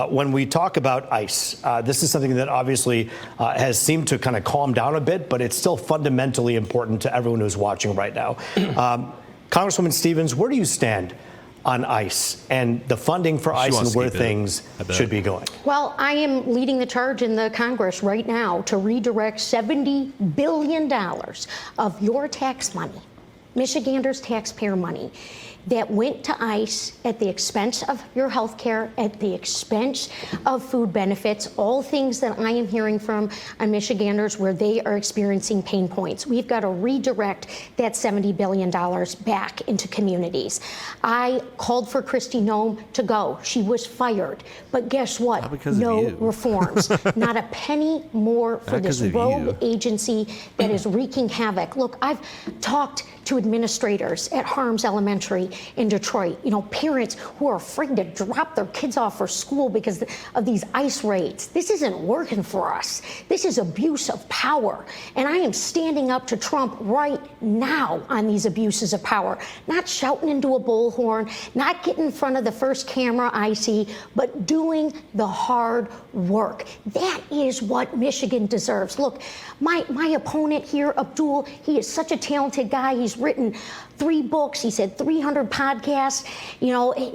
When we talk about ICE, this is something that obviously has seemed to kind of calm down a bit, but it's still fundamentally important to everyone who's watching right now. Congresswoman Stevens, where do you stand on ICE and the funding for ICE and where things should be going? Well, I am leading the charge in the Congress right now to redirect $70 billion of your tax money Michiganders' taxpayer money that went to ICE at the expense of your health care, at the expense of food benefits, all things that I am hearing from Michiganders where they are experiencing pain points. We've got to redirect that $70 billion back into communities. I called for Kristi Noem to go. She was fired. But guess what? No reforms. Not a penny more for this rogue agency that is wreaking havoc. Look, I've talked to administrators at Harms Elementary in Detroit, parents who are afraid to drop their kids off for school because of these ICE raids. This isn't working for us. This is abuse of power. And I am standing up to Trump right now on these abuses of power, not shouting into a bullhorn, not getting in front of the first camera I see, but doing the hard work. That is what Michigan deserves. Look, my opponent here, Abdul, he is such a talented guy. He's written 3 books. He's had 300 podcasts.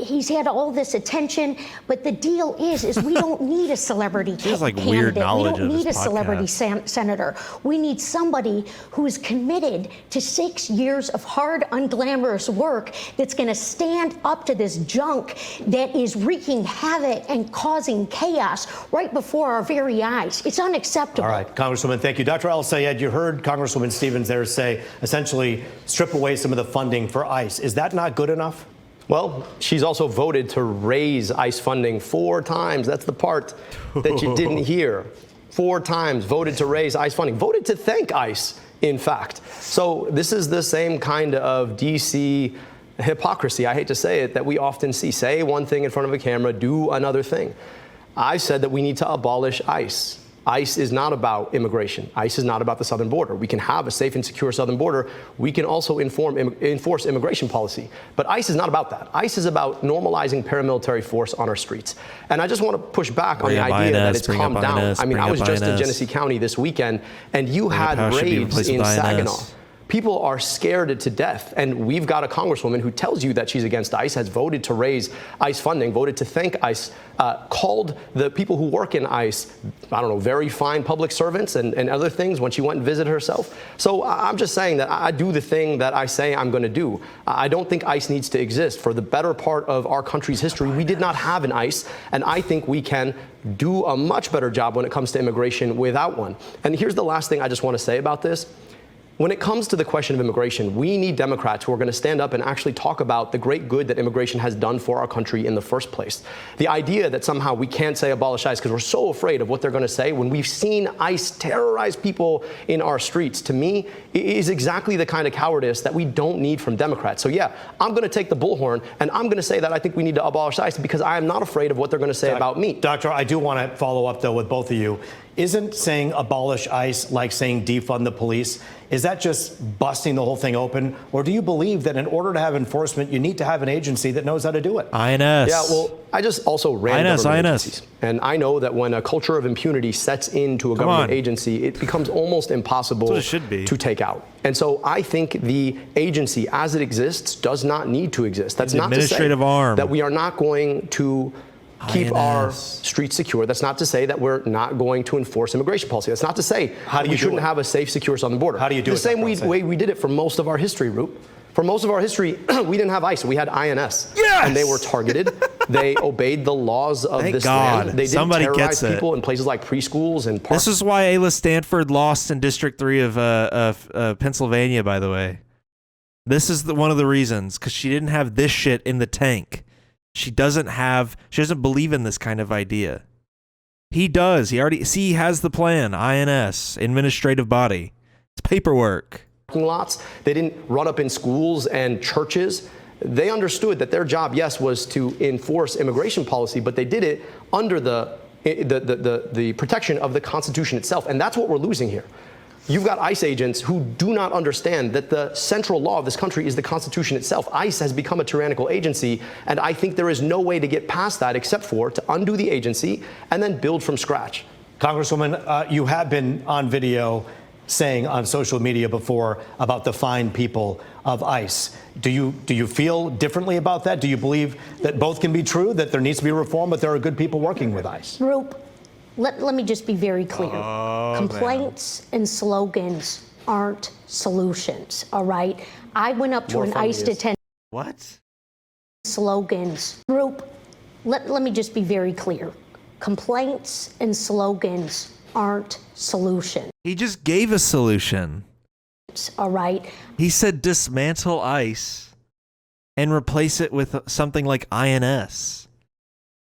He's had all this attention. But the deal is we don't need a celebrity candidate. Weird knowledge we don't need a podcast. celebrity senator. We need somebody who is committed to 6 years of hard, unglamorous work that's going to stand up to this junk that is wreaking havoc and causing chaos right before our very eyes. It's unacceptable. All right, Congresswoman, thank you. Dr. El-Sayed, you heard Congresswoman Stevens there say, essentially, strip away some of the funding for ICE. Is that not good enough? Well, she's also voted to raise ICE funding 4 times. That's the part that you didn't hear. 4 times voted to raise ICE funding, voted to thank ICE, in fact. So this is the same kind of D.C. hypocrisy, I hate to say it, that we often see. Say one thing in front of a camera, do another thing. I said that we need to abolish ICE. ICE is not about immigration. ICE is not about the southern border. We can have a safe and secure southern border. We can also enforce immigration policy. But ICE is not about that. ICE is about normalizing paramilitary force on our streets. And I just want to push back on the idea that it's calmed down. I mean, I was just in Genesee County this weekend, and you had raids in Saginaw. People are scared to death. And we've got a congresswoman who tells you that she's against ICE, has voted to raise ICE funding, voted to thank ICE, called the people who work in ICE, I don't know, very fine public servants and other things when she went and visited herself. So I'm just saying that I do the thing that I say I'm going to do. I don't think ICE needs to exist. For the better part of our country's history, we did not have an ICE, and I think we can do a much better job when it comes to immigration without one. And here's the last thing I just want to say about this. When it comes to the question of immigration, we need Democrats who are going to stand up and actually talk about the great good that immigration has done for our country in the first place. The idea that somehow we can't say abolish ICE because we're so afraid of what they're going to say when we've seen ICE terrorize people in our streets, to me, is exactly the kind of cowardice that we don't need from Democrats. So yeah, I'm going to take the bullhorn and I'm going to say that I think we need to abolish ICE because I am not afraid of what they're going to say about me. Doctor, I do want to follow up, though, with both of you. Isn't saying abolish ICE like saying defund the police? Is that just busting the whole thing open? Or do you believe that in order to have enforcement, you need to have an agency that knows how to do it? INS. Yeah, well, I just also ran government agencies. And I know that when a culture of impunity sets into a government agency, it becomes almost impossible to take out. And so I think the agency as it exists does not need to exist. That's not to say that we are not going to keep our streets secure. That's not to say that we're not going to enforce immigration policy. That's not to say we shouldn't have a safe, secure southern border. How do you do it? The same way we did it for most of our history, Roop. For most of our history, we didn't have ICE. We had INS. Yes! And they were targeted. They obeyed the laws of this land. They didn't terrorize people in places like preschools and parks. This is why Ayla Stanford lost in District 3 of Pennsylvania, by the way. This is one of the reasons, because she didn't have this shit in the tank. She doesn't believe in this kind of idea. He does. He has the plan. INS, administrative body. It's paperwork. Lots. They didn't run up in schools and churches. They understood that their job, yes, was to enforce immigration policy, but they did it under the protection of the Constitution itself. And that's what we're losing here. You've got ICE agents who do not understand that the central law of this country is the Constitution itself. ICE has become a tyrannical agency, and I think there is no way to get past that except for to undo the agency and then build from scratch. Congresswoman, you have been on video saying on social media before about the fine people of ICE. Do you feel differently about that? Do you believe that both can be true, that there needs to be reform, but there are good people working with ICE? Roop, let me just be very clear. Complaints and slogans aren't solutions, all right? I went up to an ICE detention. What? Slogans. Group, let me just be very clear. Complaints and slogans aren't solutions, He just gave a solution. all right? He said dismantle ICE and replace it with something like INS.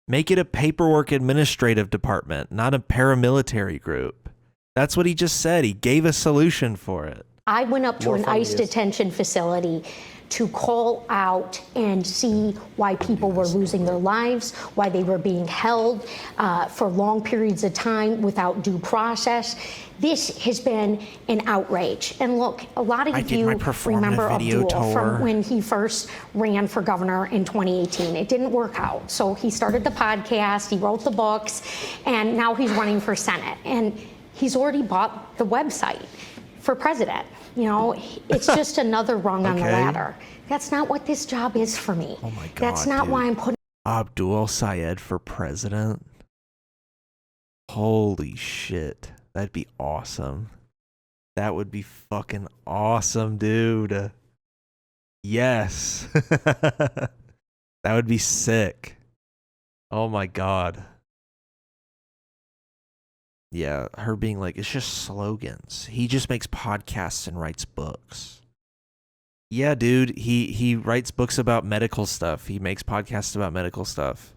Make it a paperwork administrative department, not a paramilitary group. That's what he just said. He gave a solution for it. I went up to an ICE detention facility to call out and see why people were losing their lives, why they were being held for long periods of time without due process. This has been an outrage. And look, a lot of you remember Abdul from when he first ran for governor in 2018. It didn't work out. So he started the podcast, he wrote the books, and now he's running for Senate. And he's already bought the website for president. You know, it's just another rung on the ladder. That's not what this job is for me. Oh my God, that's not dude. why I'm putting Abdul Sayed for president? Holy shit. That'd be awesome. That would be fucking awesome, dude. Yes. That would be sick. Oh my God. Yeah, her being like, it's just slogans. He just makes podcasts and writes books. Yeah, dude, he writes books about medical stuff. He makes podcasts about medical stuff.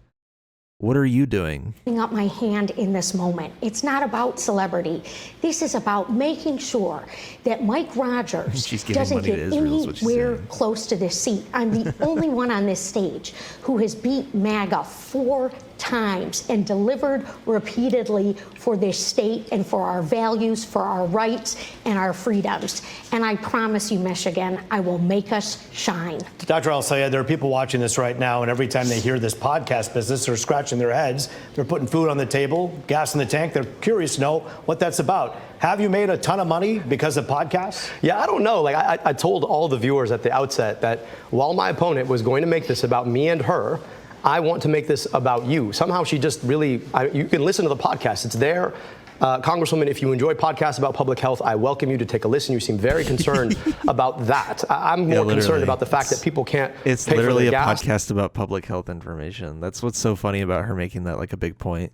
What are you doing? up my hand in this moment. It's not about celebrity. This is about making sure that Mike Rogers doesn't get anywhere close to this seat. I'm the only one on this stage who has beat MAGA 4 times and delivered repeatedly for this state and for our values, for our rights and our freedoms. And I promise you, Michigan, I will make us shine. Dr. Al-Sayed, there are people watching this right now, and every time they hear this podcast business, they're scratching their heads. They're putting food on the table, gas in the tank. They're curious to know what that's about. Have you made a ton of money because of podcasts? Yeah, I don't know. Like I told all the viewers at the outset that while my opponent was going to make this about me and her, I want to make this about you. Somehow she just really, you can listen to the podcast. It's there. Congresswoman, if you enjoy podcasts about public health, I welcome you to take a listen. You seem very concerned about that. I'm more concerned about the fact that people can't pay for their gas. It's literally a podcast about public health information. That's what's so funny about her making that like a big point,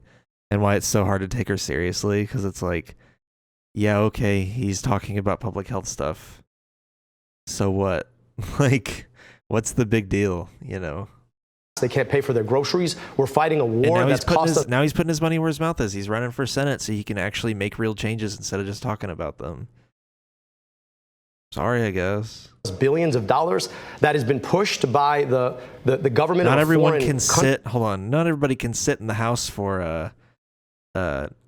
and why it's so hard to take her seriously, because it's like, yeah, okay, he's talking about public health stuff. So what? Like, what's the big deal, you know? They can't pay for their groceries. We're fighting a war that's cost us. Now he's putting his money where his mouth is. He's running for Senate so he can actually make real changes instead of just talking about them. Sorry, I guess. Billions of dollars that has been pushed by the government. Not everyone can sit. Hold on. Not everybody can sit in the House for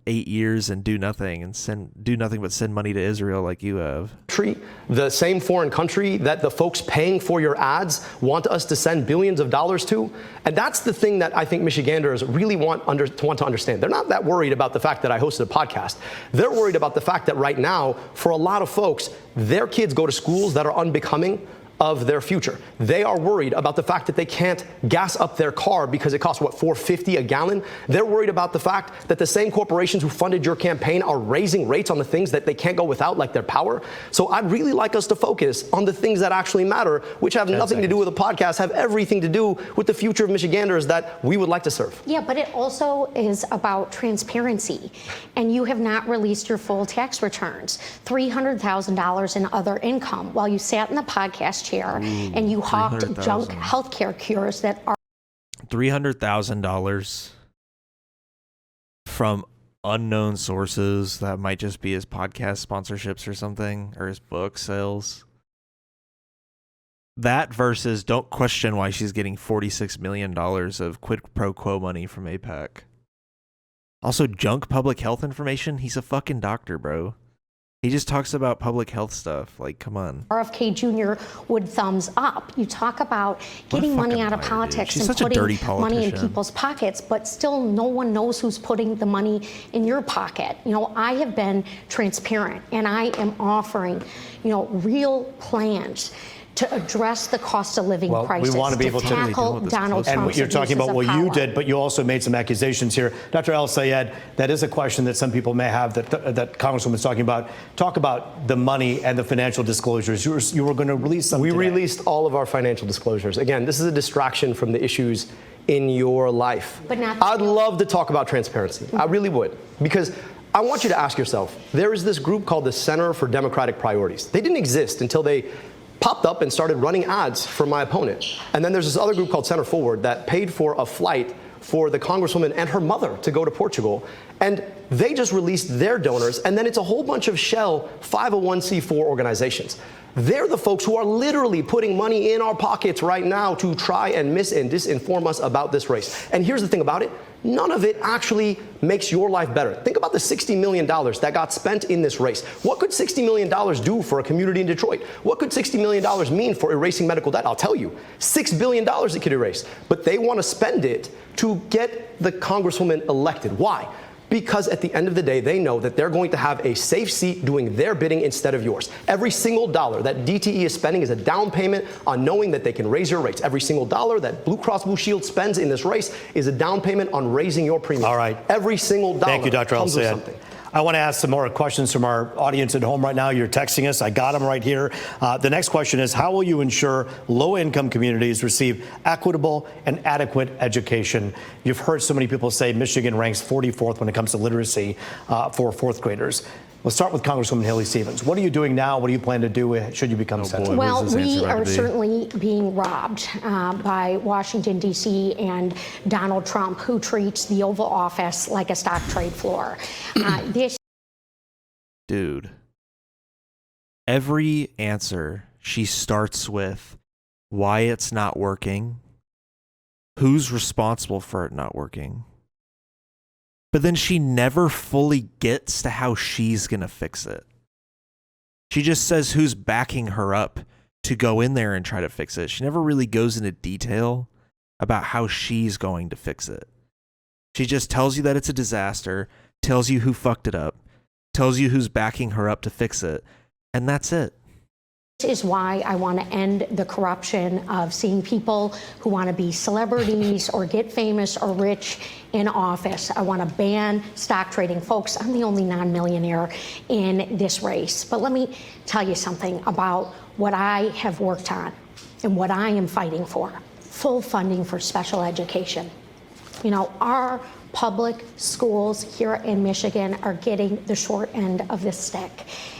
8 years and do nothing but send money to Israel like you have. The same foreign country that the folks paying for your ads want us to send billions of dollars to. And that's the thing that I think Michiganders really want to understand. They're not that worried about the fact that I hosted a podcast. They're worried about the fact that right now, for a lot of folks, their kids go to schools that are unbecoming of their future. They are worried about the fact that they can't gas up their car because it costs, what, $4.50 a gallon? They're worried about the fact that the same corporations who funded your campaign are raising rates on the things that they can't go without, like their power. So I'd really like us to focus on the things that actually matter, which have nothing to do with the podcast, have everything to do with the future of Michiganders that we would like to serve. Yeah, but it also is about transparency. And you have not released your full tax returns. $300,000 in other income while you sat in the podcast chair and you hawked junk healthcare cures that are $300,000 from unknown sources that might just be his podcast sponsorships or something, or his book sales. That versus don't question why she's getting $46 million of quid pro quo money from AIPAC. Also, junk public health information. He's a fucking doctor, bro. He just talks about public health stuff. Like, come on. RFK Jr. would thumbs up. You talk about getting money out of politics and putting money in people's pockets, but still no one knows who's putting the money in your pocket. You know, I have been transparent, and I am offering, you know, real plans to address the cost of living crisis, we want to be able to tackle Donald Trump's and you're talking about what you did, but you also made some accusations here. Dr. El-Sayed, that is a question that some people may have that Congresswoman's talking about. Talk about the money and the financial disclosures. You were going to release some We today. released all of our financial disclosures. Again, this is a distraction from the issues in your life. But not I'd love to talk about transparency. I really would. Because I want you to ask yourself, there is this group called the Center for Democratic Priorities. They didn't exist until they popped up and started running ads for my opponent. And then there's this other group called Center Forward that paid for a flight for the Congresswoman and her mother to go to Portugal. And they just released their donors, and then it's a whole bunch of shell 501c4 organizations. They're the folks who are literally putting money in our pockets right now to try and mis and disinform us about this race. And here's the thing about it. None of it actually makes your life better. Think about the $60 million that got spent in this race. What could $60 million do for a community in Detroit? What could $60 million mean for erasing medical debt? I'll tell you, $6 billion it could erase. But they want to spend it to get the Congresswoman elected. Why? Because at the end of the day, they know that they're going to have a safe seat doing their bidding instead of yours. Every single dollar that DTE is spending is a down payment on knowing that they can raise your rates. Every single dollar that Blue Cross Blue Shield spends in this race is a down payment on raising your premium. All right. Every single dollar. Thank you, Dr. comes with El-Sayed. something. I want to ask some more questions from our audience at home right now. You're texting us. I got them right here. The next question is, how will you ensure low-income communities receive equitable and adequate education? You've heard so many people say Michigan ranks 44th when it comes to literacy for fourth graders. Let's start with Congresswoman Haley Stevens. What are you doing now? What do you plan to do should you become senator? Well, we are certainly being robbed by Washington, D.C. and Donald Trump, who treats the Oval Office like a stock trade floor. Dude, every answer she starts with why it's not working, who's responsible for it not working. But then she never fully gets to how she's going to fix it. She just says who's backing her up to go in there and try to fix it. She never really goes into detail about how she's going to fix it. She just tells you that it's a disaster, tells you who fucked it up, tells you who's backing her up to fix it, and that's it. This is why I want to end the corruption of seeing people who want to be celebrities or get famous or rich in office. I want to ban stock trading. Folks, I'm the only non-millionaire in this race. But let me tell you something about what I have worked on and what I am fighting for. Full funding for special education. You know, our public schools here in Michigan are getting the short end of the stick.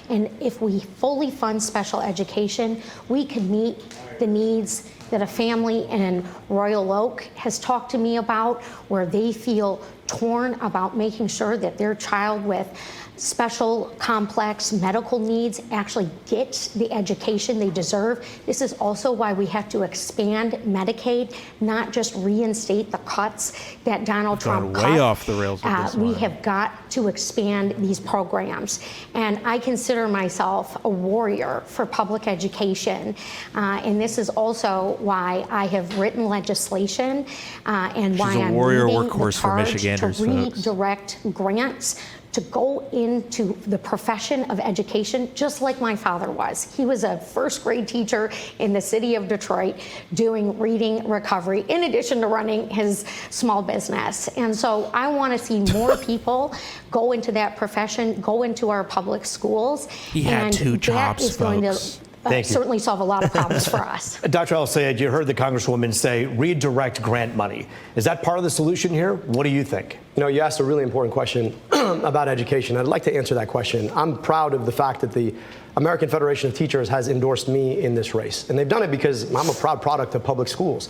And if we fully fund special education, we can meet the needs that a family in Royal Oak has talked to me about, where they feel torn about making sure that their child with special complex medical needs actually gets the education they deserve. This is also why we have to expand Medicaid, not just reinstate the cuts that Donald Trump cut. Way off the rails with this We one. have got to expand these programs. And I consider myself a warrior for public education. And this is also why I have written legislation and why a I'm warrior leading the workhorse for charge Michiganders, to folks. redirect grants to go into the profession of education, just like my father was. He was a first grade teacher in the city of Detroit doing reading recovery, in addition to running his small business. And so I want to see more people go into that profession, go into our public schools. He had and two jobs, that is going folks. to Thank you. certainly solve a lot of problems for us. Dr. El-Sayed, you heard the Congresswoman say redirect grant money. Is that part of the solution here? What do you think? You know, you asked a really important question about education. I'd like to answer that question. I'm proud of the fact that the American Federation of Teachers has endorsed me in this race. And they've done it because I'm a proud product of public schools.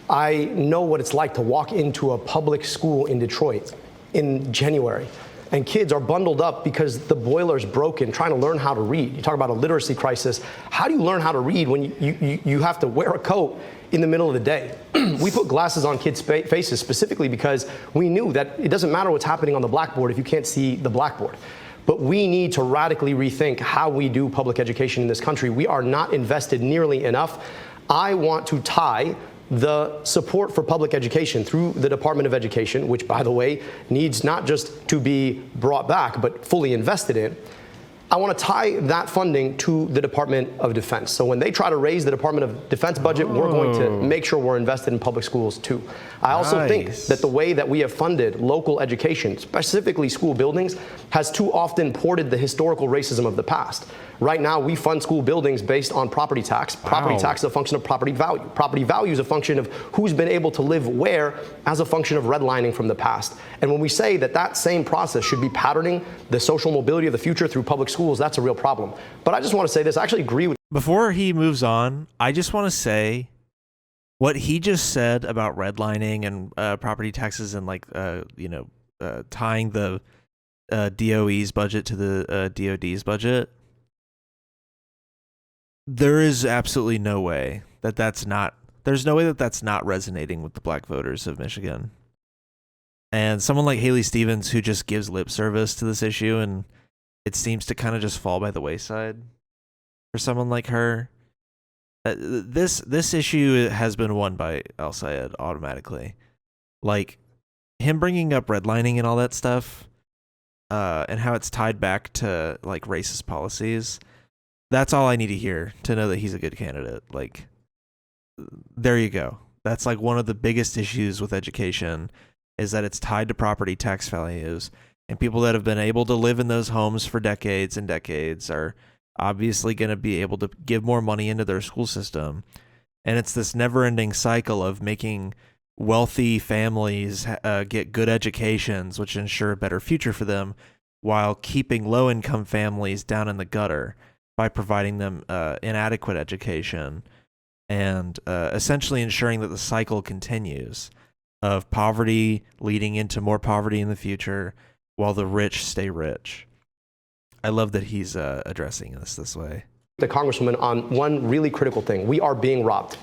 I know what it's like to walk into a public school in Detroit in January, and kids are bundled up because the boiler's broken, trying to learn how to read. You talk about a literacy crisis. How do you learn how to read when you have to wear a coat in the middle of the day? We put glasses on kids' faces specifically because we knew that it doesn't matter what's happening on the blackboard if you can't see the blackboard. But we need to radically rethink how we do public education in this country. We are not invested nearly enough. I want to tie the support for public education through the Department of Education, which, by the way, needs not just to be brought back, but fully invested in. I want to tie that funding to the Department of Defense. So when they try to raise the Department of Defense budget, we're going to make sure we're invested in public schools too. I also think that the way that we have funded local education, specifically school buildings, has too often ported the historical racism of the past. Right now, we fund school buildings based on property tax. Property tax is a function of property value. Property value is a function of who's been able to live where as a function of redlining from the past. And when we say that that same process should be patterning the social mobility of the future through public schools, that's a real problem. But I just want to say this. I actually agree with... Before he moves on, I just want to say what he just said about redlining and property taxes and tying the DOE's budget to the DOD's budget. There is absolutely no way that that's not resonating with the black voters of Michigan. And someone like Haley Stevens, who just gives lip service to this issue, and it seems to kind of just fall by the wayside for someone like her. This issue has been won by El Sayed automatically. Like, him bringing up redlining and all that stuff, and how it's tied back to like racist policies. That's all I need to hear to know that he's a good candidate. Like, there you go. That's like one of the biggest issues with education, is that it's tied to property tax values, and people that have been able to live in those homes for decades and decades are obviously going to be able to give more money into their school system. And it's this never-ending cycle of making wealthy families get good educations, which ensure a better future for them, while keeping low-income families down in the gutter by providing them inadequate education, and essentially ensuring that the cycle continues of poverty leading into more poverty in the future, while the rich stay rich. I love that he's addressing this way. The Congresswoman on one really critical thing. We are being robbed.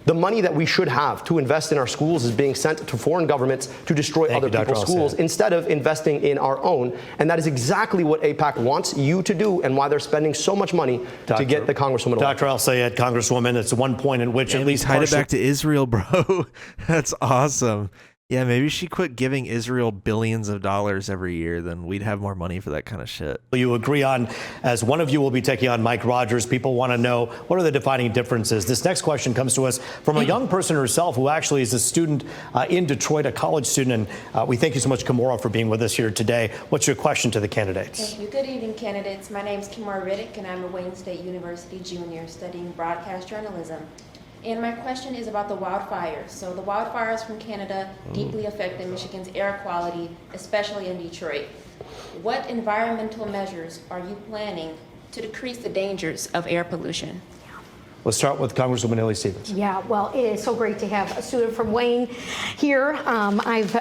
The money that we should have to invest in our schools is being sent to foreign governments to destroy other people's schools instead of investing in our own. And that is exactly what AIPAC wants you to do, and why they're spending so much money to get the Congresswoman elected. Dr. El Sayed, Congresswoman, it's one point in which at least tied it back to Israel, bro. That's awesome. Yeah, maybe she quit giving Israel billions of dollars every year, then we'd have more money for that kind of shit. You agree on, as one of you will be taking on Mike Rogers, people want to know, what are the defining differences? This next question comes to us from a young person herself who actually is a student in Detroit, a college student. And we thank you so much, Kimora, for being with us here today. What's your question to the candidates? Thank you. Good evening, candidates. My name is Kimora Riddick, and I'm a Wayne State University junior studying broadcast journalism. And my question is about the wildfires. So the wildfires from Canada deeply affected Michigan's air quality, especially in Detroit. What environmental measures are you planning to decrease the dangers of air pollution? Let's start with Congresswoman Haley Stevens. Yeah, well, it is so great to have a student from Wayne here. I've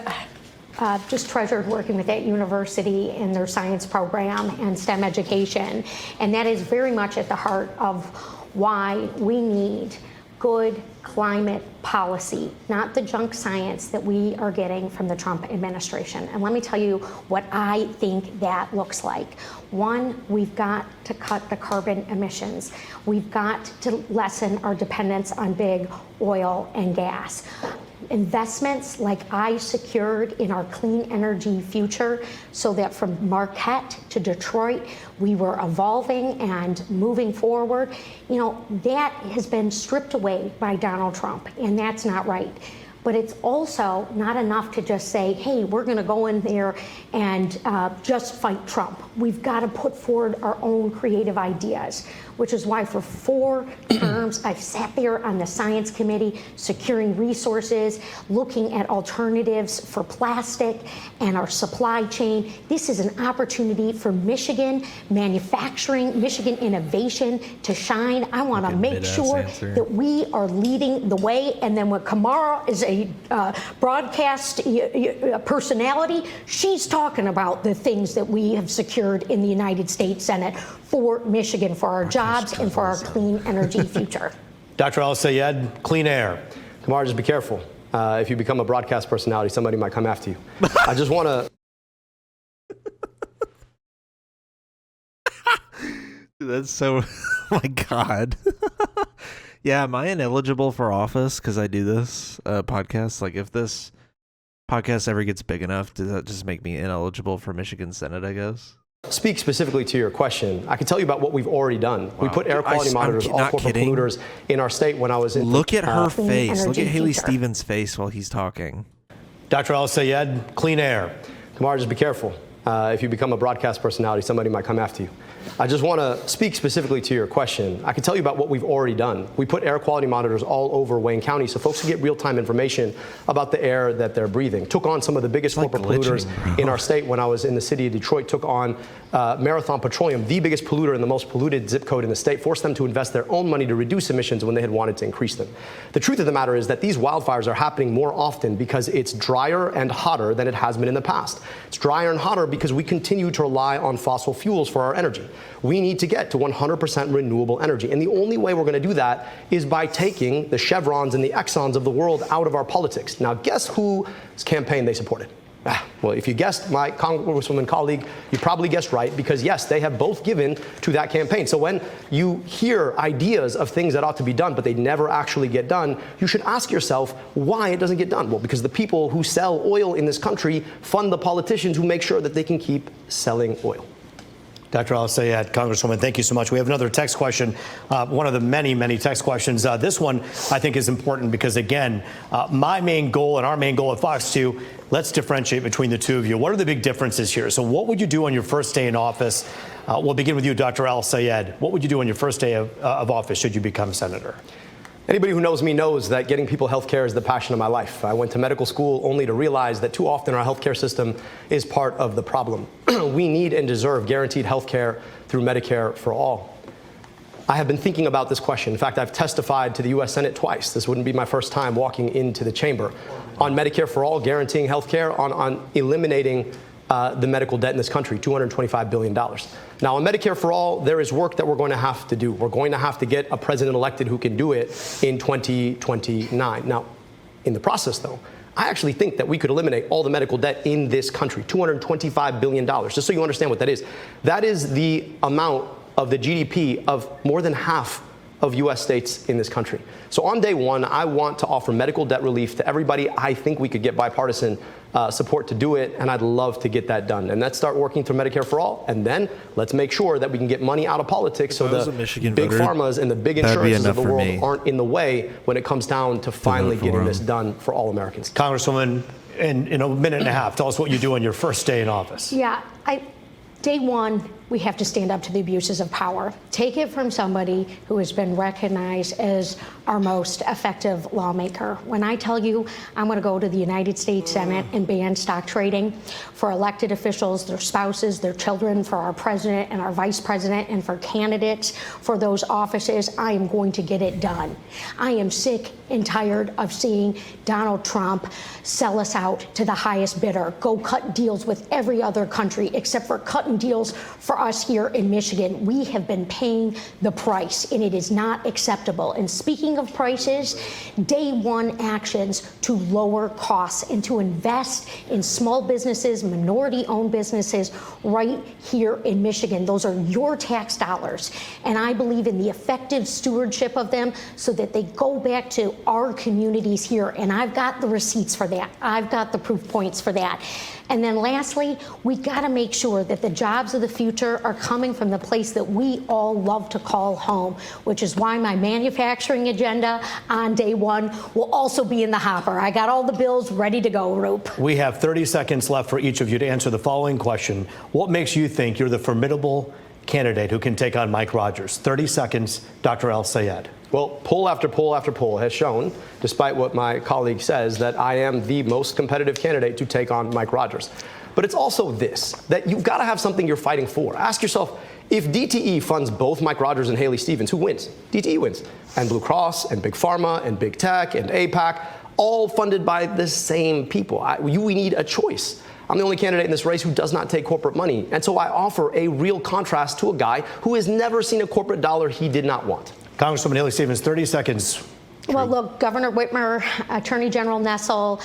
just treasured working with that university in their science program and STEM education. And that is very much at the heart of why we need good climate policy, not the junk science that we are getting from the Trump administration. And let me tell you what I think that looks like. One, we've got to cut the carbon emissions. We've got to lessen our dependence on big oil and gas. Investments like I secured in our clean energy future, so that from Marquette to Detroit, we were evolving and moving forward. You know, that has been stripped away by Donald Trump, and that's not right. But it's also not enough to just say, hey, we're going to go in there and just fight Trump. We've got to put forward our own creative ideas, which is why for 4 terms I've sat there on the science committee, securing resources, looking at alternatives for plastic and our supply chain. This is an opportunity for Michigan manufacturing, Michigan innovation to shine. I want to make sure that we are leading the way. And then when Kamara is a broadcast personality, she's talking about the things that we have secured in the United States Senate for Michigan, for our jobs and for our clean energy future. Dr. El Sayed, clean air. Kamara, just be careful. If you become a broadcast personality, somebody might come after you. I just want to... That's so... Oh my God. Yeah, am I ineligible for office because I do this podcast? Like, if this podcast ever gets big enough, does that just make me ineligible for Michigan Senate, I guess? Speak specifically to your question. I can tell you about what we've already done. We put air quality monitors, all corporate polluters in our state when I was in. Look at her face. Look at Haley future. Stevens' face while he's talking. Dr. Al-Sayed, clean air. Kamar, just be careful. If you become a broadcast personality, somebody might come after you. I just want to speak specifically to your question. I can tell you about what we've already done. We put air quality monitors all over Wayne County so folks can get real-time information about the air that they're breathing. Took on some of the biggest corporate polluters in our state when I was in the city of Detroit. Took on Marathon Petroleum, the biggest polluter and the most polluted zip code in the state. Forced them to invest their own money to reduce emissions when they had wanted to increase them. The truth of the matter is that these wildfires are happening more often because it's drier and hotter than it has been in the past. It's drier and hotter because we continue to rely on fossil fuels for our energy. We need to get to 100% renewable energy. And the only way we're going to do that is by taking the Chevrons and the Exxons of the world out of our politics. Now, guess whose campaign they supported? Well, if you guessed my Congresswoman colleague, you probably guessed right, because yes, they have both given to that campaign. So when you hear ideas of things that ought to be done, but they never actually get done, you should ask yourself why it doesn't get done. Well, because the people who sell oil in this country fund the politicians who make sure that they can keep selling oil. Dr. Al-Sayed, Congresswoman, thank you so much. We have another text question, one of the many, many text questions. This one I think is important because, again, my main goal and our main goal at Fox 2, let's differentiate between the two of you. What are the big differences here? So what would you do on your first day in office? We'll begin with you, Dr. Al-Sayed. What would you do on your first day of office should you become senator? Anybody who knows me knows that getting people health care is the passion of my life. I went to medical school only to realize that too often our healthcare system is part of the problem. We need and deserve guaranteed health care through Medicare for all. I have been thinking about this question. In fact, I've testified to the U.S. Senate twice. This wouldn't be my first time walking into the chamber on Medicare for all, guaranteeing health care, on eliminating the medical debt in this country, $225 billion. Now, on Medicare for all, there is work that we're going to have to do. We're going to have to get a president elected who can do it in 2029. Now, in the process, though, I actually think that we could eliminate all the medical debt in this country, $225 billion. Just so you understand what that is the amount of the GDP of more than half of U.S. states in this country. So on day one, I want to offer medical debt relief to everybody. I think we could get bipartisan support to do it, and I'd love to get that done. And let's start working through Medicare for all, and then let's make sure that we can get money out of politics so the big pharmas and the big insurances of the world aren't in the way when it comes down to finally getting this done for all Americans. Congresswoman, in a minute and a half, tell us what you do on your first day in office. Yeah, day one, we have to stand up to the abuses of power. Take it from somebody who has been recognized as our most effective lawmaker. When I tell you I'm going to go to the United States Senate and ban stock trading for elected officials, their spouses, their children, for our president and our vice president, and for candidates for those offices, I am going to get it done. I am sick and tired of seeing Donald Trump sell us out to the highest bidder, go cut deals with every other country except for cutting deals for us here in Michigan. We have been paying the price, and it is not acceptable. And speaking of prices, day one actions to lower costs and to invest in small businesses, minority-owned businesses right here in Michigan. Those are your tax dollars, and I believe in the effective stewardship of them so that they go back to our communities here, and I've got the receipts for that. I've got the proof points for that. And then lastly, we got to make sure that the jobs of the future are coming from the place that we all love to call home, which is why my manufacturing agenda on day one will also be in the hopper. I got all the bills ready to go, Roop. We have 30 seconds left for each of you to answer the following question. What makes you think you're the formidable candidate who can take on Mike Rogers? 30 seconds, Dr. Al-Sayed. Well, poll after poll after poll has shown, despite what my colleague says, that I am the most competitive candidate to take on Mike Rogers. But it's also this, that you've got to have something you're fighting for. Ask yourself, if DTE funds both Mike Rogers and Haley Stevens, who wins? DTE wins. And Blue Cross and Big Pharma and Big Tech and APAC, all funded by the same people. We need a choice. I'm the only candidate in this race who does not take corporate money. And so I offer a real contrast to a guy who has never seen a corporate dollar he did not want. Congresswoman Haley Stevens, 30 seconds. Well, look, Governor Whitmer, Attorney General Nessel,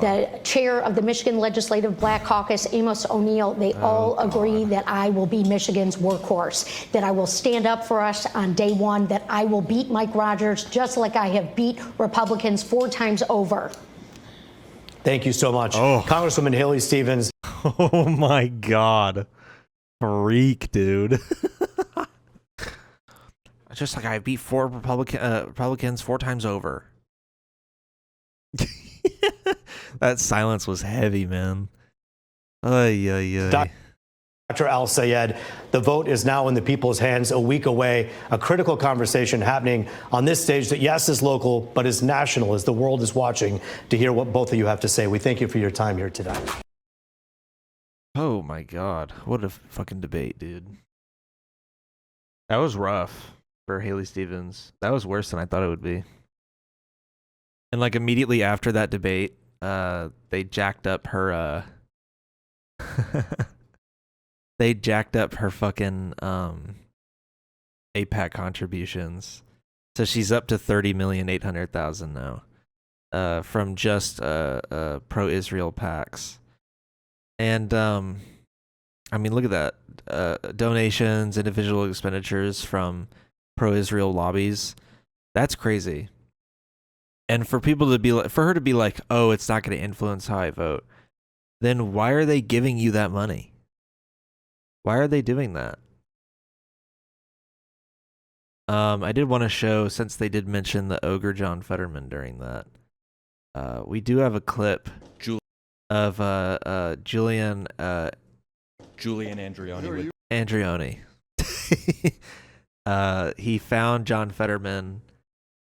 the chair of the Michigan Legislative Black Caucus, Amos O'Neill, they all agree that I will be Michigan's workhorse, that I will stand up for us on day one, that I will beat Mike Rogers just like I have beat Republicans 4 times over. Thank you so much. Congresswoman Haley Stevens. Oh, my God. freak, dude. Just like I beat four Republicans 4 times over. That silence was heavy, man. Ay, ay, ay. Dr. Al-Sayed, the vote is now in the people's hands, a week away. A critical conversation happening on this stage that, yes, is local, but is national as the world is watching to hear what both of you have to say. We thank you for your time here today. Oh, my God. What a fucking debate, dude. That was rough for Haley Stevens. That was worse than I thought it would be. And, like, immediately after that debate, they jacked up her, they jacked up her fucking APAC contributions. So she's up to 30,800,000 now, from just pro-Israel PACs. And I mean, look at that. Donations, individual expenditures from pro-Israel lobbies. That's crazy. And for people to be like, for her to be like, oh, it's not going to influence how I vote, then why are they giving you that money? Why are they doing that? I did want to show, since they did mention the ogre John Fetterman during that, we do have a clip of Julian Andrioni. Andrioni. He found John Fetterman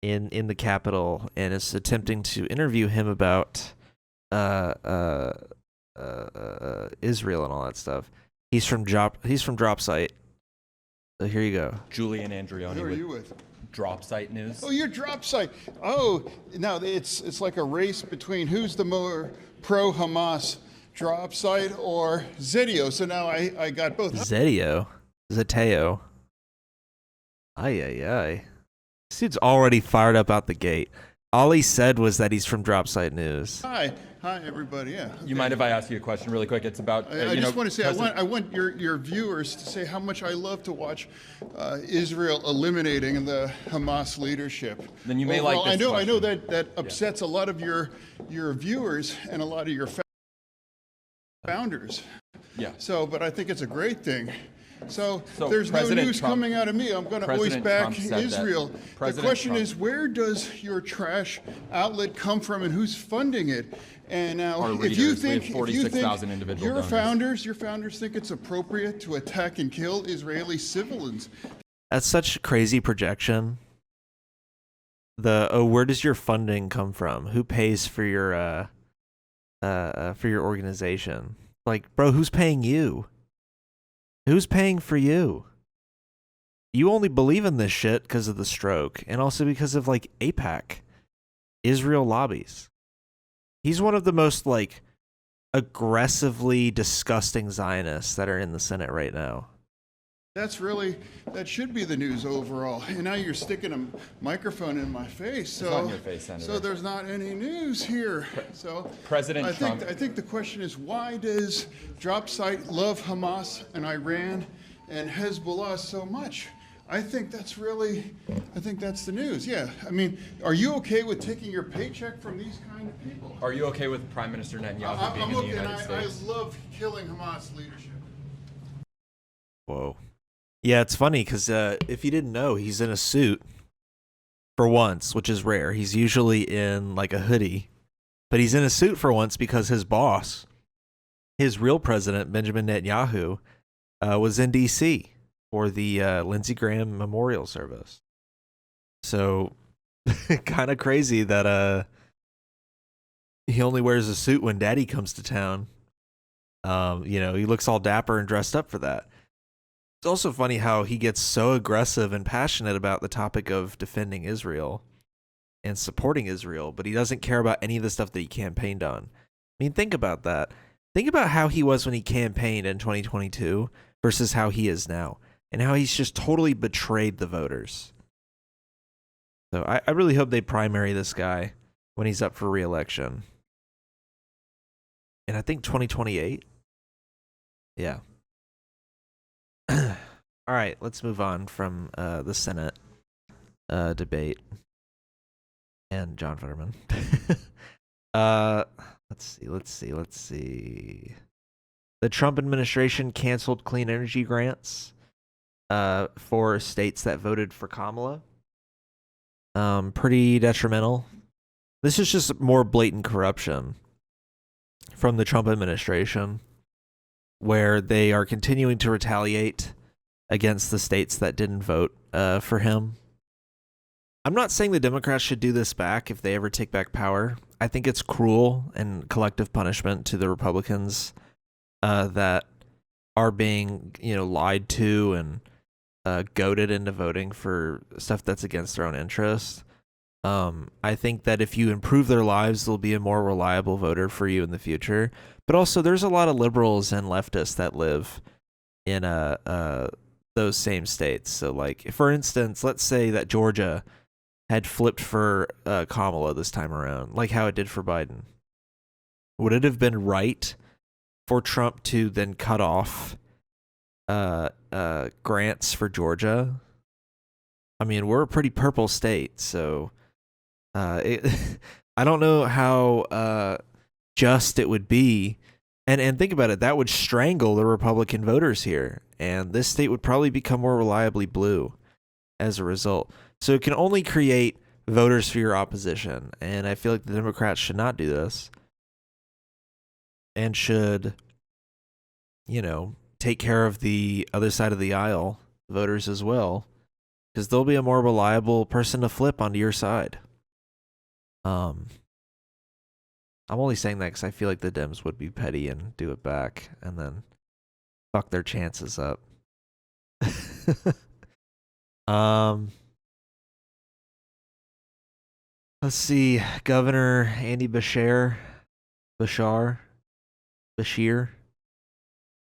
in the Capitol and is attempting to interview him about Israel and all that stuff. He's from Drop Site. So here you go. Julian Andrioni. Who are you with? Drop Site News. Oh, you're Drop Site. Oh, no, it's like a race between who's the more pro-Hamas, Drop Site or Zetio. So now I got both. Zetio. Ay, ay, ay. This dude's already fired up out the gate. All he said was that he's from Drop Site News. Hi, everybody. Yeah. Okay. You mind if I ask you a question really quick? It's about. I just want to say, I want your viewers to say how much I love to watch Israel eliminating the Hamas leadership. Then you may like this I know question. that upsets a lot of your viewers and a lot of your founders. Yeah. So, but I think it's a great thing. So there's President no news Trump- coming out of me. I'm going to always President back Trump said that Israel. The President question Trump- is, where does your trash outlet come from, and who's funding it? And now, Our if you readers, we have think 46,000 individual donors. your founders think it's appropriate to attack and kill Israeli civilians. That's such crazy projection. Where does your funding come from? Who pays for your organization? Like, bro, who's paying you? Who's paying for you? You only believe in this shit because of the stroke, and also because of like AIPAC, Israel lobbies. He's one of the most like aggressively disgusting Zionists that are in the Senate right now. That should be the news overall. And now you're sticking a microphone in my face. So, It's on your face, Senator. So there's not any news here. So President Trump- I think the question is, why does Drop Site love Hamas and Iran and Hezbollah so much? I think that's the news. Yeah. I mean, are you okay with taking your paycheck from these kind of people? Are you okay with Prime Minister Netanyahu being I'm in the okay, and United States? I love killing Hamas leadership. Whoa. Yeah, it's funny because if you didn't know, he's in a suit for once, which is rare. He's usually in like a hoodie, but he's in a suit for once because his boss, his real president, Benjamin Netanyahu, was in D.C. for the Lindsey Graham memorial service. So kind of crazy that he only wears a suit when daddy comes to town. He looks all dapper and dressed up for that. It's also funny how he gets so aggressive and passionate about the topic of defending Israel and supporting Israel, but he doesn't care about any of the stuff that he campaigned on. I mean, think about that. Think about how he was when he campaigned in 2022 versus how he is now, and how he's just totally betrayed the voters. So I really hope they primary this guy when he's up for re-election. And I think 2028. Yeah. All right, let's move on from the Senate debate and John Fetterman. Let's see. The Trump administration canceled clean energy grants for states that voted for Kamala. Pretty detrimental. This is just more blatant corruption from the Trump administration, where they are continuing to retaliate against the states that didn't vote for him. I'm not saying the Democrats should do this back if they ever take back power. I think it's cruel and collective punishment to the Republicans that are being, lied to and goaded into voting for stuff that's against their own interests. I think that if you improve their lives, they'll be a more reliable voter for you in the future. But also, there's a lot of liberals and leftists that live in those same states. So, like, for instance, let's say that Georgia had flipped for Kamala this time around, like how it did for Biden. Would it have been right for Trump to then cut off grants for Georgia? I mean, we're a pretty purple state, so I don't know how just it would be. And think about it, that would strangle the Republican voters here, and this state would probably become more reliably blue as a result. So it can only create voters for your opposition, and I feel like the Democrats should not do this, and should, take care of the other side of the aisle voters as well, because they'll be a more reliable person to flip onto your side. I'm only saying that because I feel like the Dems would be petty and do it back, and then fuck their chances up. Let's see, Governor Andy Bashir.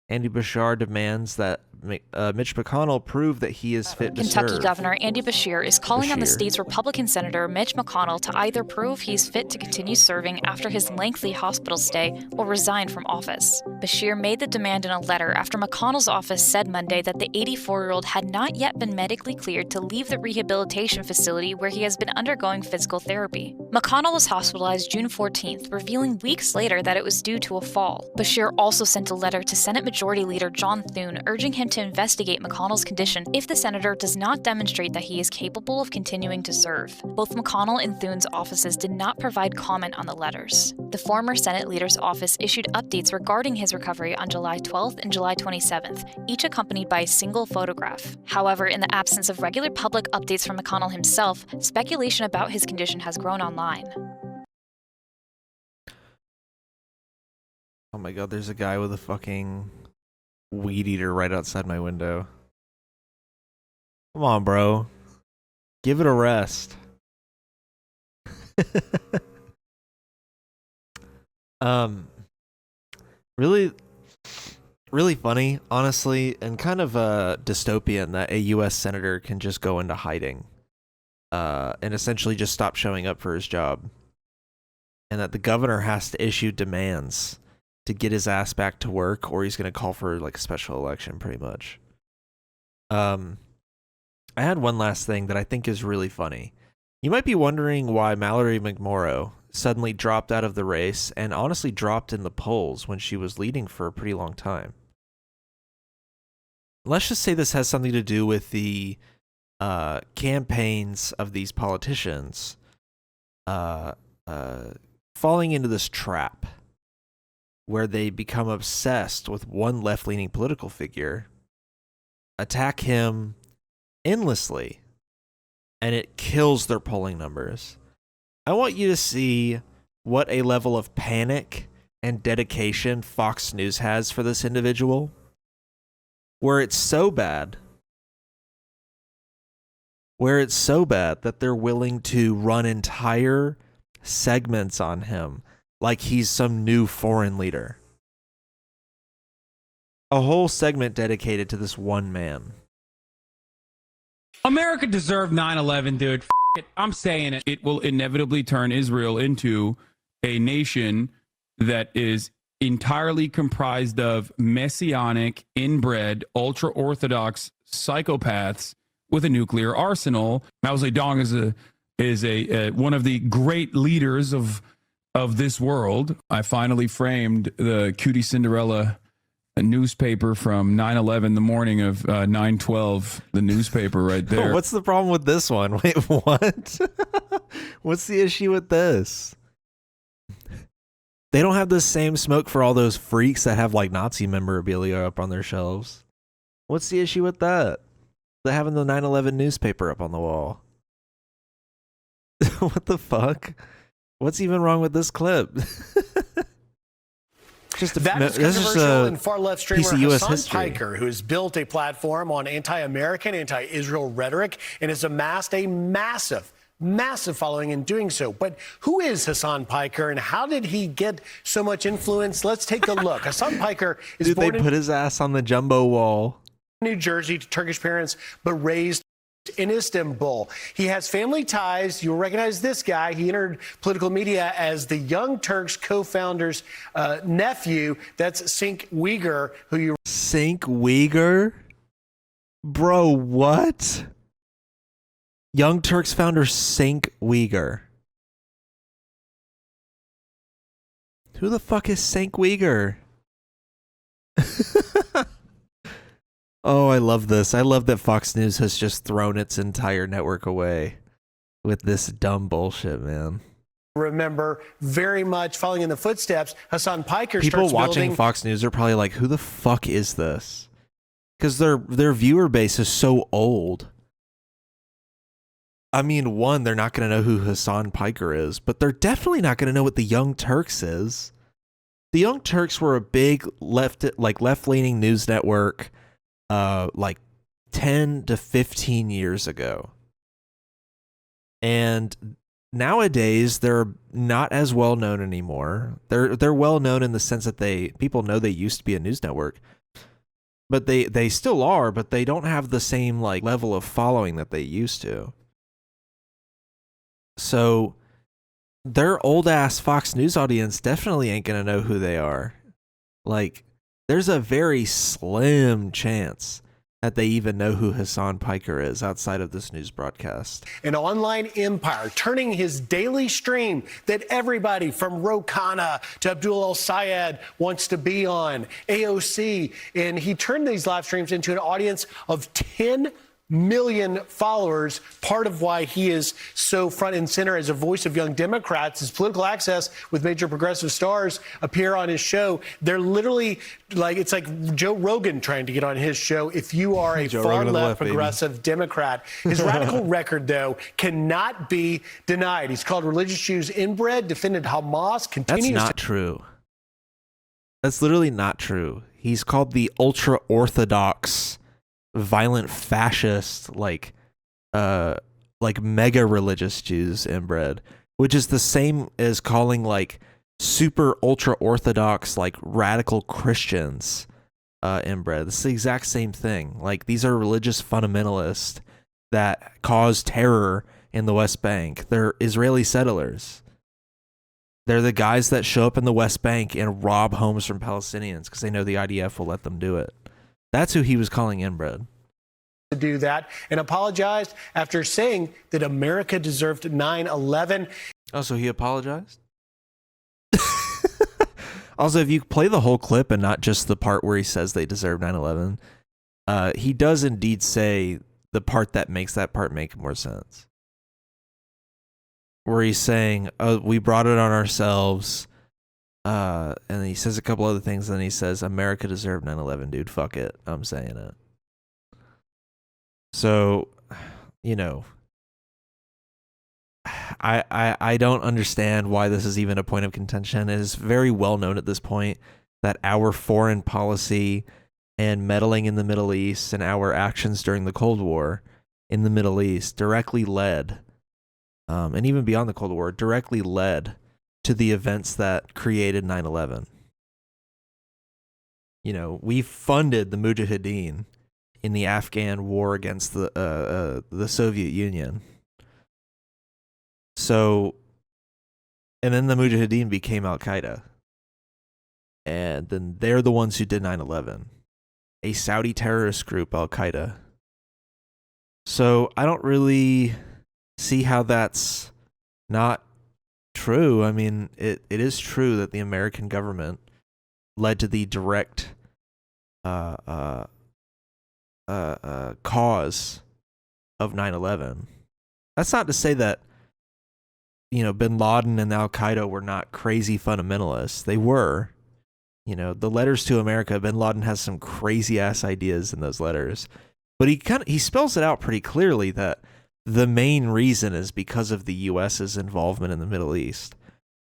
Andy Bashir demands that Mitch McConnell prove that he is fit to serve. Kentucky Governor Andy Bashir is calling on the state's Republican Senator Mitch McConnell to either prove he's fit to continue serving after his lengthy hospital stay or resign from office. Bashir made the demand in a letter after McConnell's office said Monday that the 84-year-old had not yet been medically cleared to leave the rehabilitation facility where he has been undergoing physical therapy. McConnell was hospitalized June 14th, revealing weeks later that it was due to a fall. Bashir also sent a letter to Senate Majority Leader John Thune urging him to investigate McConnell's condition if the senator does not demonstrate that he is capable of continuing to serve. Both McConnell and Thune's offices did not provide comment on the letters. The former Senate leader's office issued updates regarding his recovery on July 12th and July 27th, each accompanied by a single photograph. However, in the absence of regular public updates from McConnell himself, speculation about his condition has grown online. Oh my god, there's a guy with a fucking weed eater right outside my window. Come on, bro. Give it a rest. Really funny, honestly, and kind of dystopian that a U.S. senator can just go into hiding and essentially just stop showing up for his job, and that the governor has to issue demands to get his ass back to work, or he's going to call for like a special election, pretty much. I had one last thing that I think is really funny. You might be wondering why Mallory McMorrow suddenly dropped out of the race and honestly dropped in the polls when she was leading for a pretty long time. Let's just say this has something to do with the campaigns of these politicians falling into this trap where they become obsessed with one left-leaning political figure, attack him endlessly, and it kills their polling numbers. I want you to see what a level of panic and dedication Fox News has for this individual, where it's so bad that they're willing to run entire segments on him like he's some new foreign leader. A whole segment dedicated to this one man. America deserved 9/11, dude. F it. I'm saying it. It will inevitably turn Israel into a nation that is entirely comprised of messianic, inbred, ultra-Orthodox psychopaths with a nuclear arsenal. Mao Zedong is one of the great leaders of this world. I finally framed the Cutie Cinderella a newspaper from 9/11, the morning of 9/12, the newspaper right there. What's the problem with this one? Wait, what? What's the issue with this? They don't have the same smoke for all those freaks that have like Nazi memorabilia up on their shelves. What's the issue with that? They're having the 9/11 newspaper up on the wall. What the fuck? What's even wrong with this clip? That is controversial and far-left streamer Hassan Piker, who has built a platform on anti-American, anti-Israel rhetoric and has amassed a massive following in doing so. But who is Hassan Piker and how did he get so much influence? Let's take a look. Hassan Piker is born they put his ass on the jumbo wall. in New Jersey to Turkish parents, but raised in Istanbul. He has family ties. You'll recognize this guy. He entered political media as the Young Turks co-founder's nephew. That's Cenk Uygur, who you... Cenk Uygur? Bro, what? Young Turks founder Cenk Uygur. Who the fuck is Cenk Uygur? Oh, I love this. I love that Fox News has just thrown its entire network away with this dumb bullshit, man. Remember very much following in the footsteps. Hassan Piker People starts watching building... Fox News are probably like, who the fuck is this? Because their viewer base is so old. I mean, one, they're not going to know who Hassan Piker is, but they're definitely not going to know what the Young Turks is. The Young Turks were a big left-leaning news network like 10 to 15 years ago. And nowadays they're not as well known anymore. They're well known in the sense that people know they used to be a news network. But they still are, but they don't have the same like level of following that they used to. So their old ass Fox News audience definitely ain't gonna know who they are. Like, there's a very slim chance that they even know who Hassan Piker is outside of this news broadcast. An online empire, turning his daily stream that everybody from Ro Khanna to Abdul al-Sayed wants to be on, AOC, and he turned these live streams into an audience of 10 million followers. Part of why he is so front and center as a voice of young Democrats is political access with major progressive stars appear on his show. They're literally like, it's like Joe Rogan trying to get on his show if you are a far left progressive Democrat. His radical record, though, cannot be denied. He's called religious Jews inbred, defended Hamas, continues... That's not true. That's literally not true. He's called the ultra-Orthodox violent fascist like mega religious Jews inbred, which is the same as calling like super ultra orthodox like radical Christians inbred. It's the exact same thing. Like, these are religious fundamentalists that cause terror in the West Bank. They're Israeli settlers. They're the guys that show up in the West Bank and rob homes from Palestinians because they know the IDF will let them do it. That's who he was calling inbred. To do that, and apologized after saying that America deserved 9/11. Oh, so he apologized? Also, if you play the whole clip and not just the part where he says they deserve 9/11, he does indeed say the part that makes that part make more sense. Where he's saying, oh, we brought it on ourselves. And he says a couple other things, and then he says, America deserved 9/11, dude. Fuck it. I'm saying it. So, you know, I don't understand why this is even a point of contention. It is very well known at this point that our foreign policy and meddling in the Middle East and our actions during the Cold War in the Middle East directly led, and even beyond the Cold War, directly led to the events that created 9/11. You know, we funded the Mujahideen in the Afghan war against the Soviet Union. So, and then the Mujahideen became Al-Qaeda. And then they're the ones who did 9/11. A Saudi terrorist group, Al-Qaeda. So I don't really see how that's not true. I mean, it is true that the American government led to the direct cause of 9/11. That's not to say that, bin Laden and Al Qaeda were not crazy fundamentalists. They were. The letters to America, bin Laden has some crazy ass ideas in those letters, but he spells it out pretty clearly that the main reason is because of the U.S.'s involvement in the Middle East,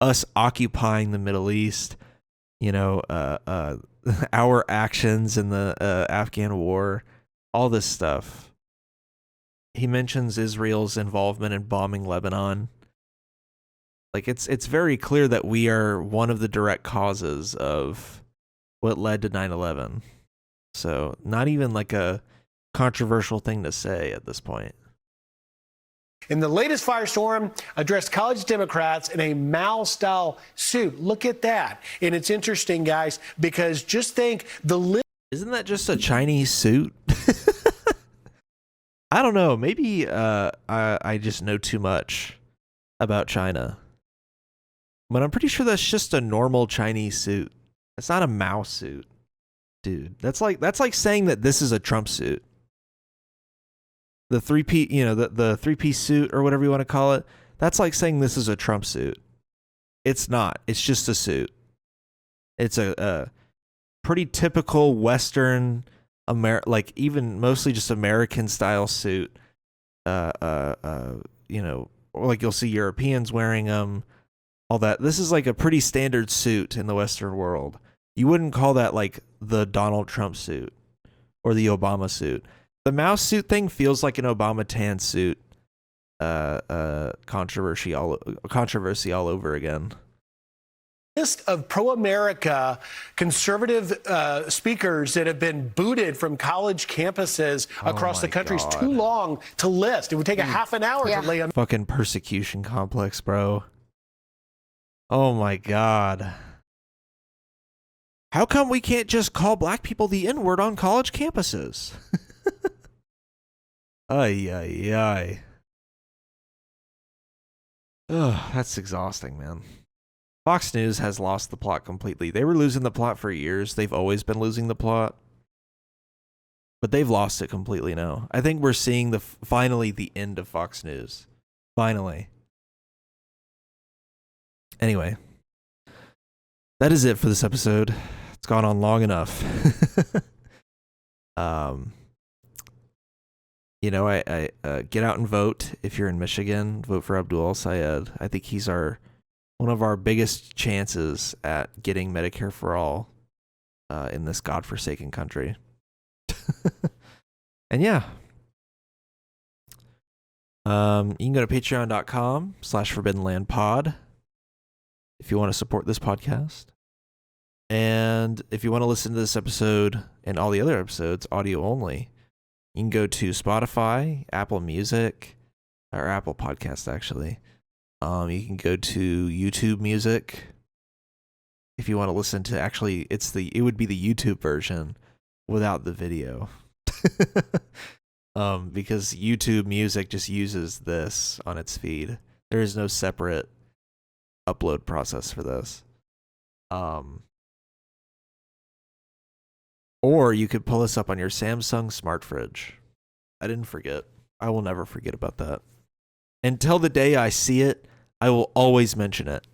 us occupying the Middle East, our actions in the Afghan war, all this stuff. He mentions Israel's involvement in bombing Lebanon. Like, it's very clear that we are one of the direct causes of what led to 9/11. So not even like a controversial thing to say at this point. In the latest firestorm, addressed college Democrats in a Mao-style suit. Look at that. And it's interesting, guys, because just think Isn't that just a Chinese suit? I don't know. Maybe I just know too much about China. But I'm pretty sure that's just a normal Chinese suit. It's not a Mao suit. Dude, that's like saying that this is a Trump suit. The three-piece, the three-piece suit or whatever you want to call it. That's like saying this is a Trump suit. It's not. It's just a suit. It's a pretty typical Western, like even mostly just American style suit. Like you'll see Europeans wearing them. All that. This is like a pretty standard suit in the Western world. You wouldn't call that like the Donald Trump suit or the Obama suit. The Mao suit thing feels like an Obama tan suit. Controversy all over again. List of pro-America conservative speakers that have been booted from college campuses across the country is too long to list. It would take a half an hour to lay on. Fucking persecution complex, bro. Oh my God. How come we can't just call black people the N-word on college campuses? Ay, ay, ay. Ugh, that's exhausting, man. Fox News has lost the plot completely. They were losing the plot for years. They've always been losing the plot. But they've lost it completely now. I think we're seeing finally the end of Fox News. Finally. Anyway, that is it for this episode. It's gone on long enough. I get out and vote if you're in Michigan. Vote for Abdul al-Sayed. I think he's one of our biggest chances at getting Medicare for all in this godforsaken country. And yeah. You can go to patreon.com/forbiddenlandpod if you want to support this podcast. And if you want to listen to this episode and all the other episodes, audio only, you can go to Spotify, Apple Music, or Apple Podcast, actually. You can go to YouTube Music. If you want to listen to, actually, it would be the YouTube version without the video. Because YouTube Music just uses this on its feed. There is no separate upload process for this. Or you could pull this up on your Samsung smart fridge. I didn't forget. I will never forget about that. Until the day I see it, I will always mention it.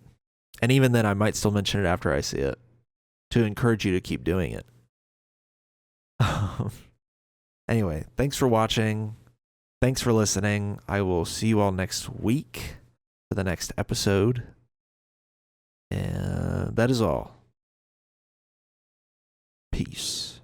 And even then, I might still mention it after I see it to encourage you to keep doing it. Anyway, thanks for watching. Thanks for listening. I will see you all next week for the next episode. And that is all. Peace.